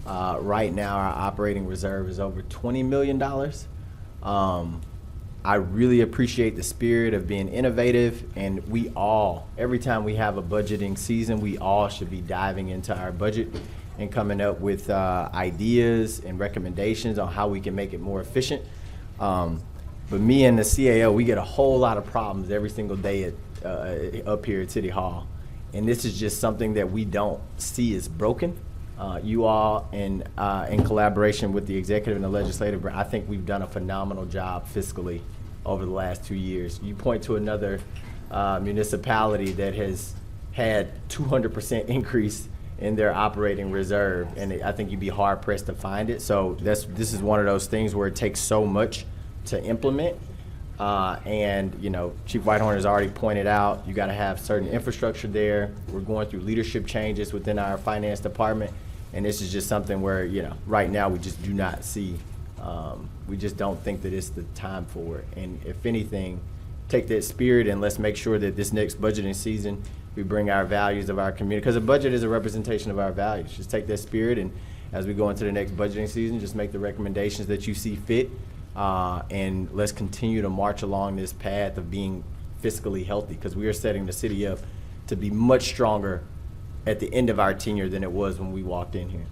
Right now, our operating reserve is over $20 million. I really appreciate the spirit of being innovative, and every time we have a budgeting season, we all should be diving into our budget and coming up with ideas and recommendations on how we can make it more efficient. But me and the CAO, we get a whole lot of problems every single day up here at City Hall. And this is just something that we don't see as broken. You all, in collaboration with the executive and the legislative, I think we've done a phenomenal job fiscally over the last 2 years. You point to another municipality that has had 200% increase in their operating reserve, and I think you'd be hard pressed to find it. So this is one of those things where it takes so much to implement. And Chief Whitehorn has already pointed out, you got to have certain infrastructure there. We're going through leadership changes within our finance department, and this is just something where right now we just do not see. We just don't think that it's the time for it. And if anything, take that spirit and let's make sure that this next budgeting season we bring our values of our community, because a budget is a representation of our values. Just take that spirit, and as we go into the next budgeting season, just make the recommendations that you see fit. And let's continue to march along this path of being fiscally healthy, because we are setting the city up to be much stronger at the end of our tenure than it was when we walked in here.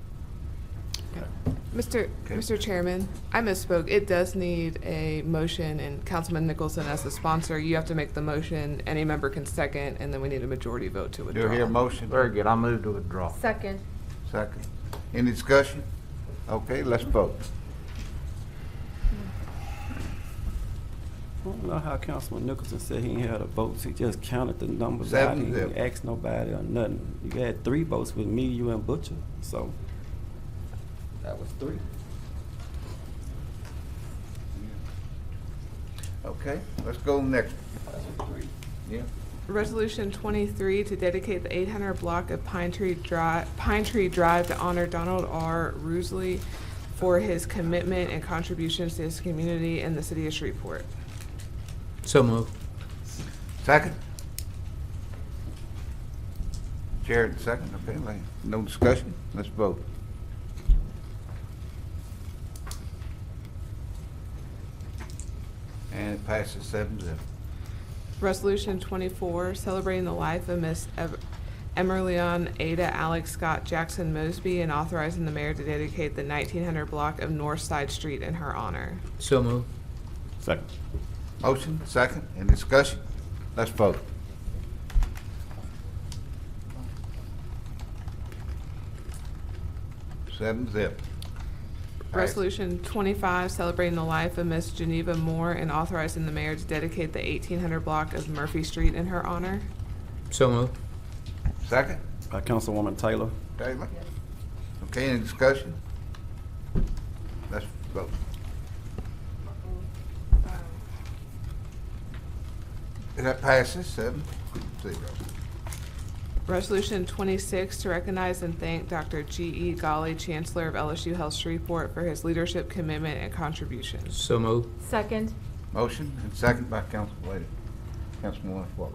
Mr. Chairman, I misspoke. It does need a motion, and Councilman Nicholson as the sponsor, you have to make the motion. Any member can second, and then we need a majority vote to withdraw. Do I hear a motion? Very good. I move to withdraw. Second. Second. Any discussion? Okay, let's vote. I don't know how Councilman Nicholson said he ain't had a vote. He just counted the numbers out. He 7-0. didn't ask nobody or nothing. You had 3 votes with me, you, and Butcher. So that was 3. Okay, let's go next. Yeah. Resolution 23 to dedicate the 800 block of Pine Tree Drive to honor Donald R. Rusley for his commitment and contributions to his community in the city of Shreveport. So moved. Second? Jared, second, okay, no discussion, let's vote. And it passes 7-0. Resolution 24, celebrating the life of Miss Emerleon Ada Alex Scott Jackson Mosby and authorizing the mayor to dedicate the 1900 block of North Side Street in her honor. So moved. Second. Motion, second, and discussion, let's vote. Seven zip. Resolution 25, celebrating the life of Miss Geneva Moore and authorizing the mayor to dedicate the 1800 block of Murphy Street in her honor. So moved. Second? Councilwoman Taylor. Taylor? Okay, any discussion? Let's vote. That passes 7-0. Resolution 26, to recognize and thank Dr. G.E. Golly, Chancellor of LSU Health Shreveport, for his leadership, commitment, and contributions. So moved. Second. Motion and second by Councilwoman Fuller.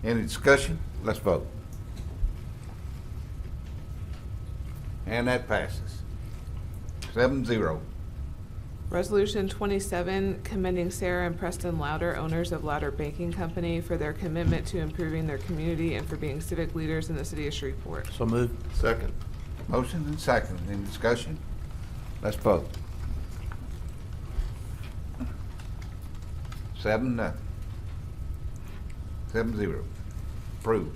Any discussion? Let's vote. And that passes 7-0. Resolution 27, commending Sarah and Preston Louder, owners of Louder Banking Company, for their commitment to improving their community and for being civic leaders in the city of Shreveport. So moved. Second. Motion and second. Any discussion? Let's vote. 7-0. 7-0. Approved.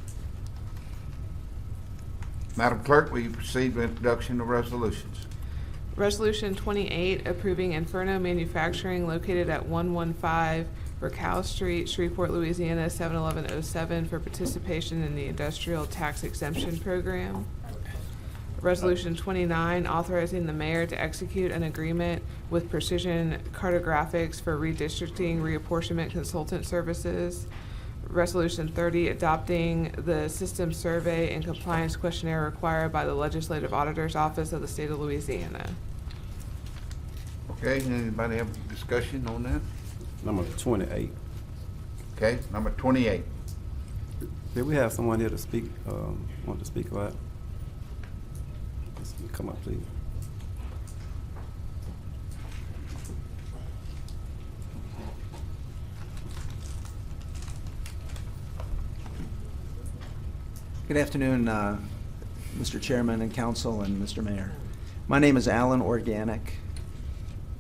Madam Clerk, will you proceed with introduction of resolutions? Resolution 28, approving Inferno Manufacturing located at 115 Raquel Street, Shreveport, Louisiana, 71107 for participation in the Industrial Tax Exemption Program. Resolution 29, authorizing the mayor to execute an agreement with Precision Cartographics for redistricting reapportionment consultant services. Resolution 30, adopting the system survey and compliance questionnaire required by the Legislative Auditor's Office of the State of Louisiana. Okay, anybody have a discussion on that? Number 28. Okay, number 28. Did we have someone here to speak, want to speak about? Come up, please. Good afternoon, Mr. Chairman and Council and Mr. Mayor. My name is Alan Organic.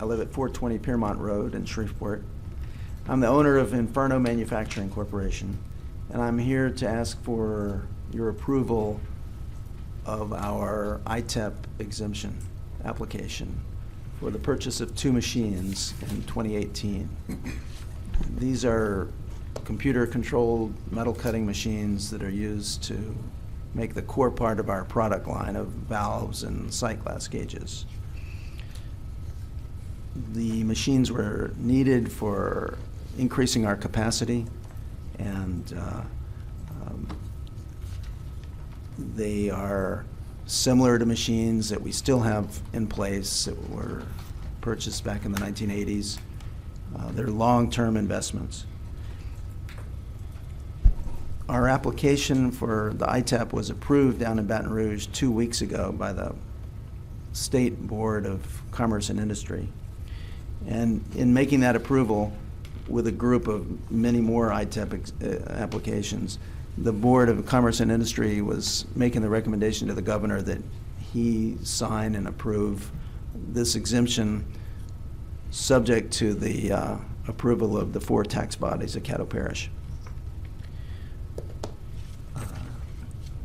I live at 420 Piermont Road in Shreveport. I'm the owner of Inferno Manufacturing Corporation, and I'm here to ask for your approval of our ITEP exemption application for the purchase of 2 machines in 2018. These are computer-controlled metal cutting machines that are used to make the core part of our product line of valves and sight glass gauges. The machines were needed for increasing our capacity, and they are similar to machines that we still have in place that were purchased back in the 1980s. They're long-term investments. Our application for the ITEP was approved down in Baton Rouge 2 weeks ago by the State Board of Commerce and Industry. And in making that approval with a group of many more ITEP applications, the Board of Commerce and Industry was making the recommendation to the governor that he sign and approve this exemption subject to the approval of the 4 tax bodies of Caddo Parish.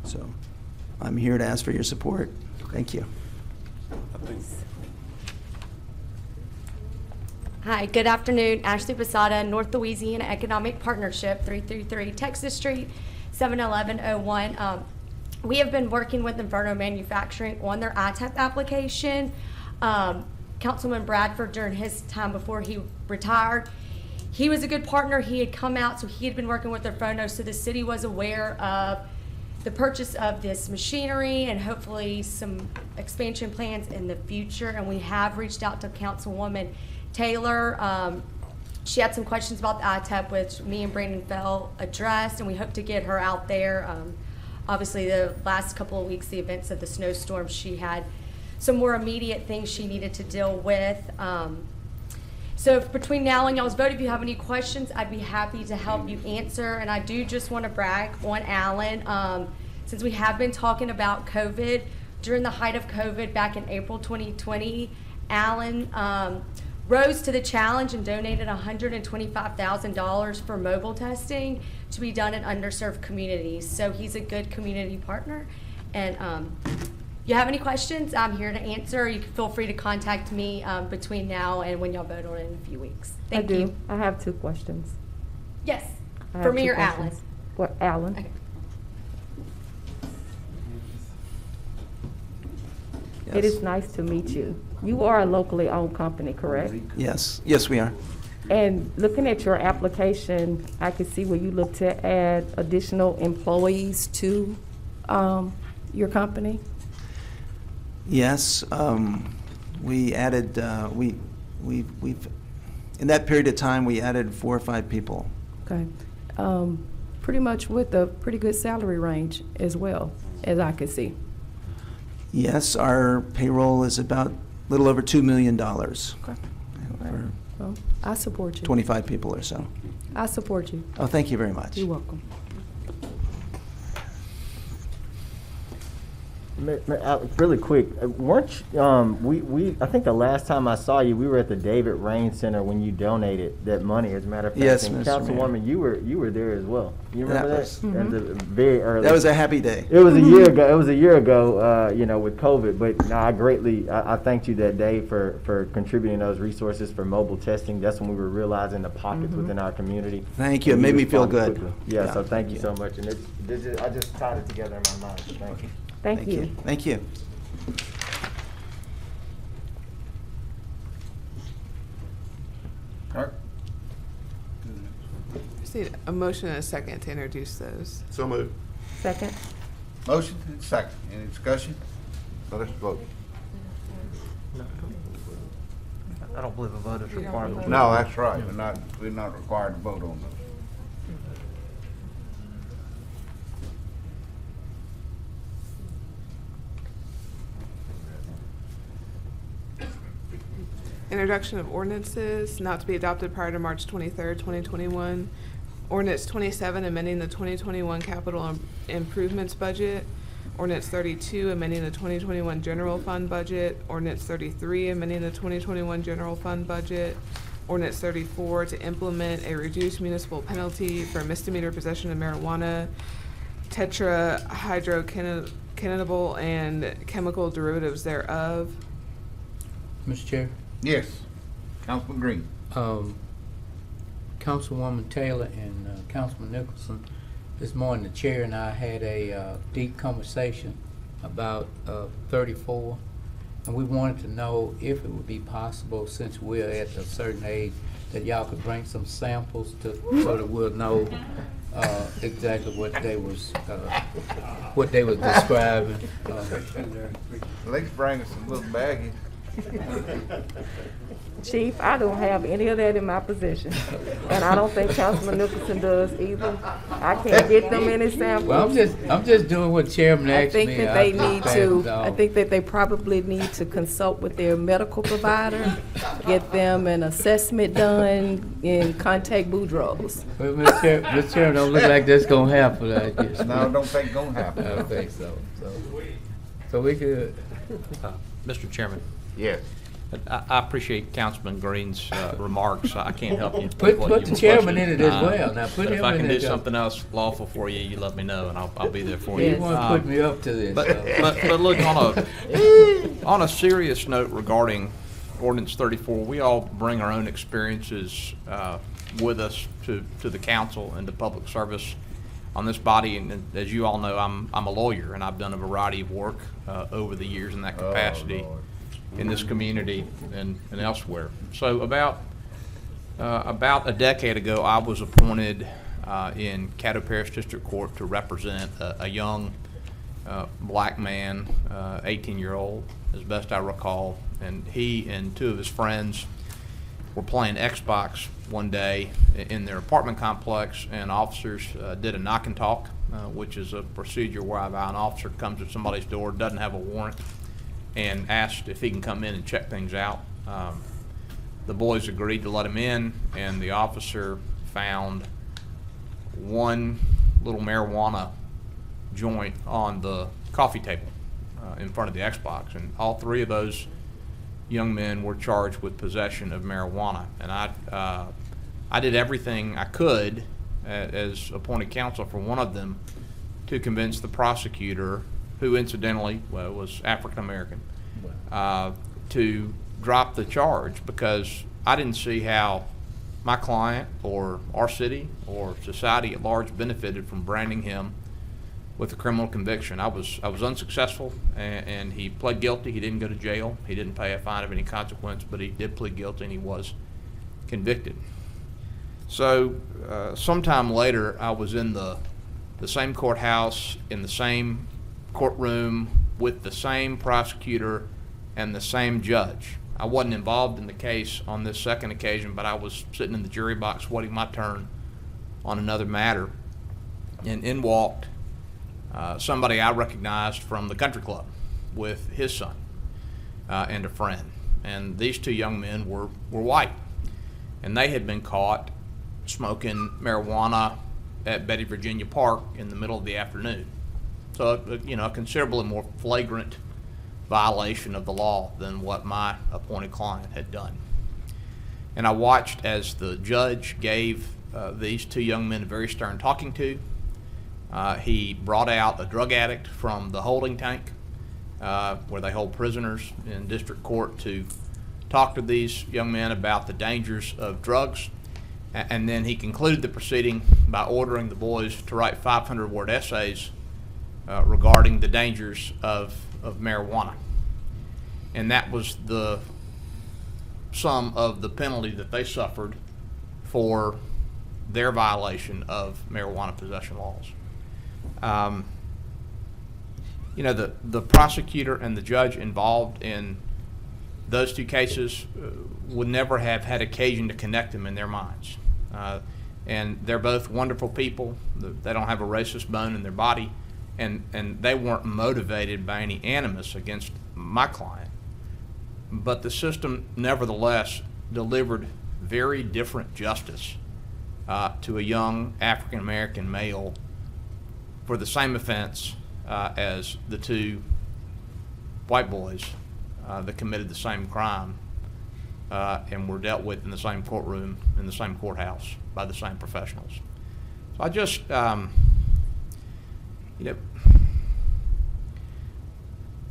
So I'm here to ask for your support. Thank you. Hi, good afternoon. Ashley Posada, North Louisiana Economic Partnership, 333 Texas Street, 71101. We have been working with Inferno Manufacturing on their ITEP application. Councilman Bradford, during his time before he retired, he was a good partner. He had come out, so he had been working with Inferno, so the city was aware of the purchase of this machinery and hopefully some expansion plans in the future. And we have reached out to Councilwoman Taylor. She had some questions about the ITEP, which me and Brandon Fell addressed, and we hope to get her out there. Obviously, the last couple of weeks, the events of the snowstorm, she had some more immediate things she needed to deal with. So between now and y'all's vote, if you have any questions, I'd be happy to help you answer. And I do just want to brag on Alan. Since we have been talking about COVID, during the height of COVID back in April 2020, Alan rose to the challenge and donated $125,000 for mobile testing to be done in underserved communities. So he's a good community partner. And you have any questions, I'm here to answer. You can feel free to contact me between now and when y'all vote on it in a few weeks. Thank you. I have 2 questions. Yes, I for have me 2 or Alan? questions. What, Alan? Okay. It is nice to meet you. You are a locally owned company, correct? Yes, yes, we are. And looking at your application, I could see where you look to add additional employees to your company. Yes, we added, we've, in that period of time, we added 4 or 5 people. Okay. Pretty much with a pretty good salary range as well, as I could see. Yes, our payroll is about a little over $2 million. Okay. Well, I support you. 25 people or so. I support you. Oh, thank you very much. You're welcome. Really quick, weren't we? I think the last time I saw you, we were at the David Rain Center when you donated that money. As a matter of fact, Yes, and Mr. Mayor. Councilwoman, you were there as well. You remember that? was- At the very early. That was a happy day. It was a year ago. It was a year ago. With COVID, but no, I thanked you that day for contributing those resources for mobile testing. That's when we were realizing the pockets within our community. Thank you. It And made me feel responded good. quickly. Yeah, so thank you you. so much. And I just tied it together in my mind. So thank you. Thank you. Thank you. All right. Just need a motion and a second to introduce those. So moved. Second? Motion and second. Any discussion? So let's vote. I don't believe a vote is required. No, that's right. We're not required to vote on those. Introduction of ordinances not to be adopted prior to March 23rd, 2021. Ordinance 27, amending the 2021 capital improvements budget. Ordinance 32, amending the 2021 general fund budget. Ordinance 33, amending the 2021 general fund budget. Ordinance 34, to implement a reduced municipal penalty for misdemeanor possession of marijuana, tetrahydrocannabinol, and chemical derivatives thereof. Mr. Chair? Yes. Councilman Green. Councilwoman Taylor and Councilman Nicholson, this morning the chair and I had a deep conversation about 34, and we wanted to know if it would be possible, since we're at a certain age, that y'all could bring some samples so that we'll know exactly what they was describing. At least bring us some little baggies. Chief, I don't have any of that in my possession, and I don't think Councilman Nicholson does either. I can't get them any samples. Well, I'm just doing what Chairman I asked think me. that they I'll need just to, pass it I on. think that they probably need to consult with their medical provider, get them an assessment done, and contact Boudreaux's. Well, Mr. Chairman, don't look like that's gonna happen, I guess. No, I don't think gonna happen. I don't think so. So we could. Mr. Chairman. Yes. I appreciate Councilman Green's remarks. I can't help you. Put with what the you chairman requested. in it as well. Now, put If him I in can it, do Joe. something else lawful for you, you let me know, and I'll be there for You you. want to put me up to this. But look, on a serious note regarding ordinance 34, we all bring our own experiences with us to the council and to public service on this body. And as you all know, I'm a lawyer, and I've done a variety of work over the years in that capacity in this community and elsewhere. So about a decade ago, I was appointed in Caddo Parish District Court to represent a young black man, 18-year-old, as best I recall, and he and 2 of his friends were playing Xbox one day in their apartment complex, and officers did a knock and talk, which is a procedure whereby an officer comes to somebody's door, doesn't have a warrant, and asked if he can come in and check things out. The boys agreed to let him in, and the officer found one little marijuana joint on the coffee table in front of the Xbox, and all 3 of those young men were charged with possession of marijuana. And I did everything I could as appointed counsel for one of them to convince the prosecutor who incidentally was African American, to drop the charge because I didn't see how my client or our city or society at large benefited from branding him with a criminal conviction. I was unsuccessful, and he pled guilty. He didn't go to jail. He didn't pay a fine of any consequence, but he did plead guilty and he was convicted. So sometime later, I was in the same courthouse, in the same courtroom, with the same prosecutor and the same judge. I wasn't involved in the case on this second occasion, but I was sitting in the jury box waiting my turn on another matter. And in walked somebody I recognized from the country club with his son and a friend. And these two young men were white. And they had been caught smoking marijuana at Betty Virginia Park in the middle of the afternoon. So, you know, a considerably more flagrant violation of the law than what my appointed client had done. And I watched as the judge gave these two young men a very stern talking to. He brought out a drug addict from the holding tank where they hold prisoners in district court to talk to these young men about the dangers of drugs. And then he concluded the proceeding by ordering the boys to write 500-word essays regarding the dangers of marijuana. And that was the sum of the penalty that they suffered for their violation of marijuana possession laws. You know, the prosecutor and the judge involved in those two cases would never have had occasion to connect them in their minds. And they're both wonderful people. They don't have a racist bone in their body. And they weren't motivated by any animus against my client. But the system nevertheless delivered very different justice to a young African American male for the same offense as the two white boys that committed the same crime and were dealt with in the same courtroom, in the same courthouse by the same professionals. So I just, you know,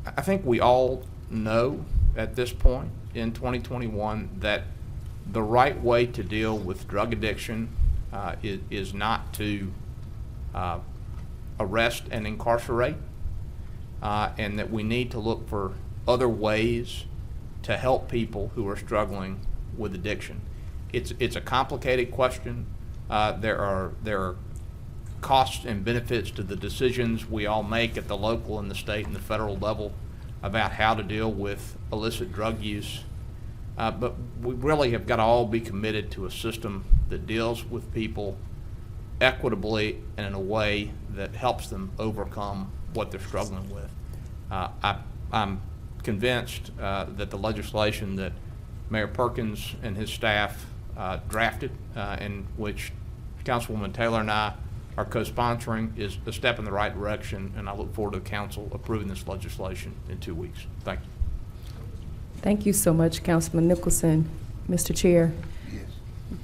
I think we all know at this point in 2021 that the right way to deal with drug addiction is not to arrest and incarcerate, and that we need to look for other ways to help people who are struggling with addiction. It's a complicated question. There are costs and benefits to the decisions we all make at the local and the state and the federal level about how to deal with illicit drug use. But we really have got to all be committed to a system that deals with people equitably and in a way that helps them overcome what they're struggling with. I'm convinced that the legislation that Mayor Perkins and his staff drafted, in which Councilwoman Taylor and I are co-sponsoring, is a step in the right direction, and I look forward to the council approving this legislation in 2 weeks. Thank you. Thank you so much, Councilman Nicholson. Mr. Chair. Yes.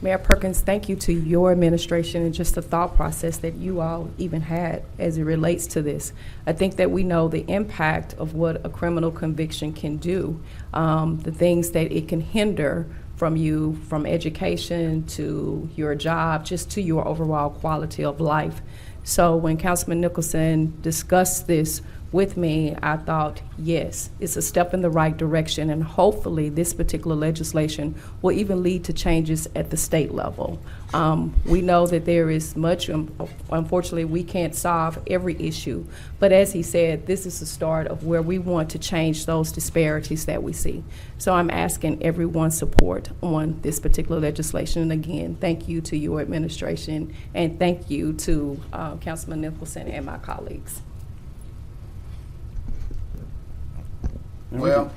Mayor Perkins, thank you to your administration and just the thought process that you all even had as it relates to this. I think that we know the impact of what a criminal conviction can do, the things that it can hinder from you, from education to your job, just to your overall quality of life. So when Councilman Nicholson discussed this with me, I thought, yes, it's a step in the right direction, and hopefully this particular legislation will even lead to changes at the state level. We know that there is much, unfortunately, we can't solve every issue, but as he said, this is the start of where we want to change those disparities that we see. So I'm asking everyone's support on this particular legislation, and again, thank you to your administration, and thank you to Councilman Nicholson and my colleagues. Well,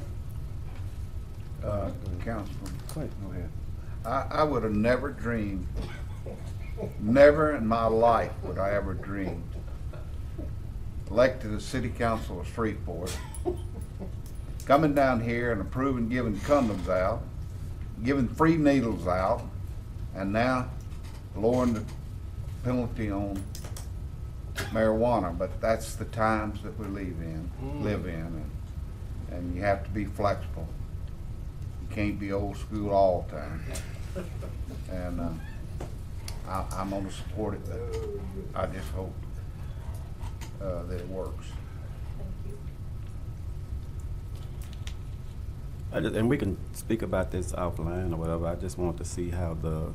Councilman, go ahead. I would have never dreamed, never in my life would I ever dream, elected the city council of Shreveport, coming down here and approving giving condoms out, giving free needles out, and now lowering the penalty on marijuana, but that's the times that we live in, and you have to be flexible. You can't be old school all the time. And I'm gonna support it, but I just hope that it works. And we can speak about this offline or whatever. I just want to see how the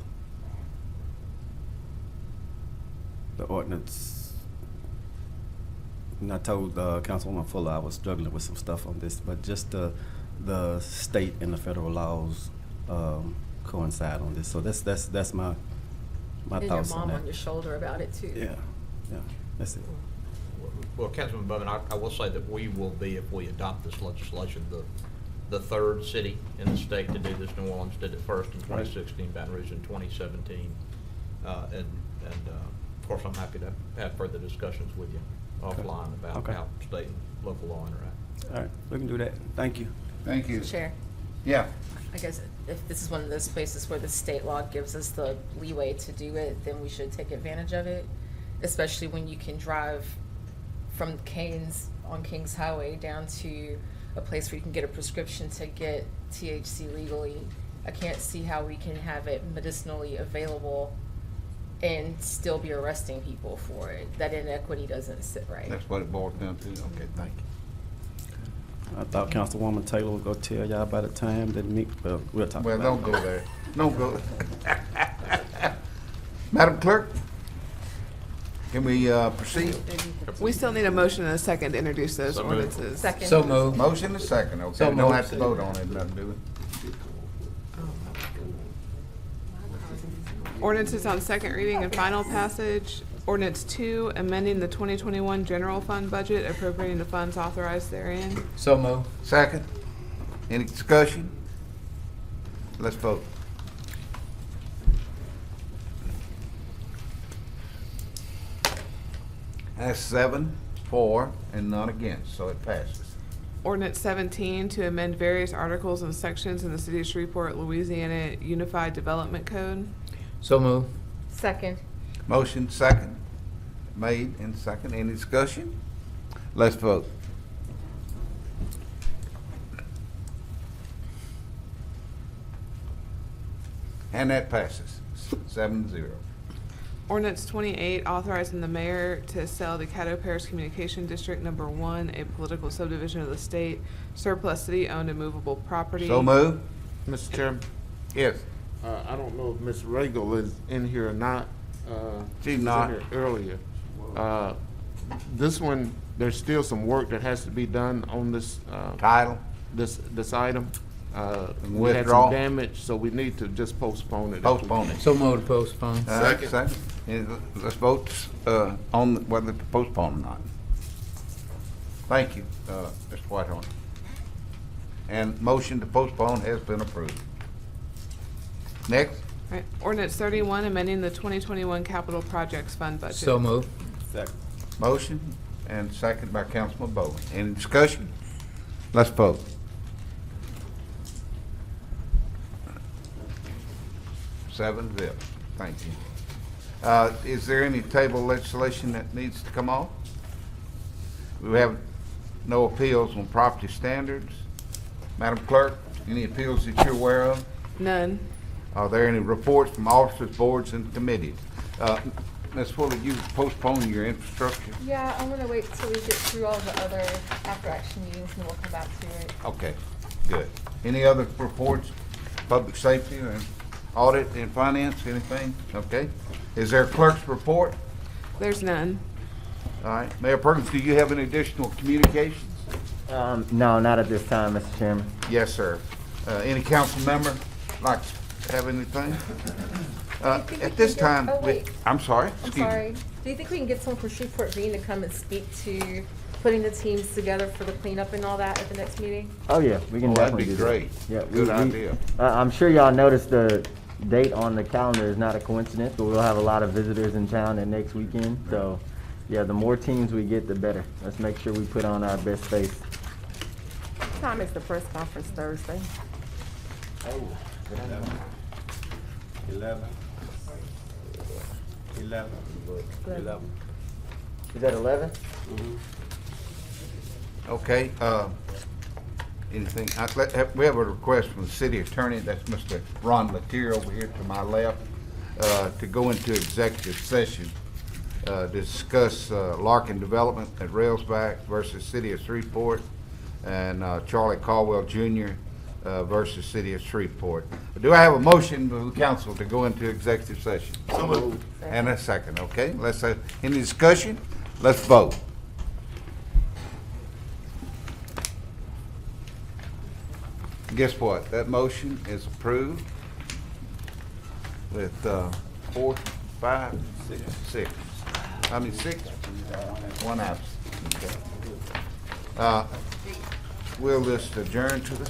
ordinance. And I told Councilwoman Fuller I was struggling with some stuff on this, but just the state and the federal laws coincide on this. So that's my And your thoughts on mom that. on your shoulder about it too. Yeah, that's it. Well, Councilman Bowman, I will say that we will be, if we adopt this legislation, the third city in the state to do this. New Orleans did it first in 2016, Baton Rouge in 2017. And of course, I'm happy to have further discussions with you offline about how state and local law interact. All right, we can do that. Thank you. Thank you. Chair, Yeah. I guess if this is one of those places where the state law gives us the leeway to do it, then we should take advantage of it, especially when you can drive from on Kings Highway down to a place where you can get a prescription to get THC legally. I can't see how we can have it medicinally available and still be arresting people for it. That inequity doesn't sit right. That's what it boils down to. Okay, thank you. I thought Councilwoman Taylor was gonna tell y'all by the time that we'll talk Well, about don't go there. Don't go there. Madam Clerk, can we proceed? We still need a motion and a second to introduce those ordinances. Second. So moved. Motion and second, okay? So Don't moved. have to vote on it, nothing, do we? Ordinances on second reading and final passage. Ordinance 2, amending the 2021 general fund budget, appropriating the funds authorized therein. So moved. Second. Any discussion? Let's vote. That's 7, 4, and none against, so it passes. Ordinance 17, to amend various articles and sections in the City of Shreveport, Louisiana Unified Development Code. So moved. Second. Motion second, made and second. Any discussion? Let's vote. And that passes, 7-0. Ordinance 28, authorizing the mayor to sell the Caddo Parish Communication District Number 1, a political subdivision of the state, surplus city-owned and movable property. So move. Mr. Chairman, Yes. I don't know if Ms. Regal is in here or not. She's in not. here earlier. This one, there's still some work that has to be done on this, Title. this item. We had Withdraw. some damage, so we need to just postpone it. Postpone it. So moved to postpone. Second. Let's vote on whether to postpone or not. Thank you, Mr. Whitehorn. And motion to postpone has been approved. Next. Right. Ordinance 31, amending the 2021 capital projects fund budget. So moved. Second. Motion and second by Councilman Bowman. Any discussion? Let's vote. Seven zip. Thank you. Is there any table legislation that needs to come off? We have no appeals on property standards. Madam Clerk, any appeals that you're aware of? None. Are there any reports from officers, boards, and committees? Ms. Fuller, you postpone your infrastructure? Yeah, I'm gonna wait till we get through all the other after-action meetings and we'll come back to it. Okay, good. Any other reports? Public safety or audit and finance, anything? Okay. Is there a clerk's report? There's none. All right. Mayor Perkins, do you have any additional communications? No, not at this time, Mr. Chairman. Yes, sir. Any council member like to have anything? At this time, I'm sorry. I'm Excuse me. sorry. Do you think we can get someone from Shreveport Green to come and speak to putting the teams together for the cleanup and all that at the next meeting? Oh, yeah, we can That'd definitely be do that. great. Yeah, Good idea. I'm sure y'all noticed the date on the calendar is not a coincidence, but we'll have a lot of visitors in town that next weekend. So, yeah, the more teams we get, the better. Let's make sure we put on our best face. What time is the press conference Thursday? 11. Is that 11? Okay, anything, we have a request from the city attorney, that's Mr. Ron Latier over here to my left, to go into executive session, discuss Larkin Development at Railsback versus City of Shreveport, and Charlie Caldwell Jr. Versus City of Shreveport. Do I have a motion of the council to go into executive session? So moved. And a second, okay? Let's, any discussion? Let's vote. Guess what? That motion is approved with 4, 5, 6. I mean, 6? One absent. Okay. We'll just adjourn to the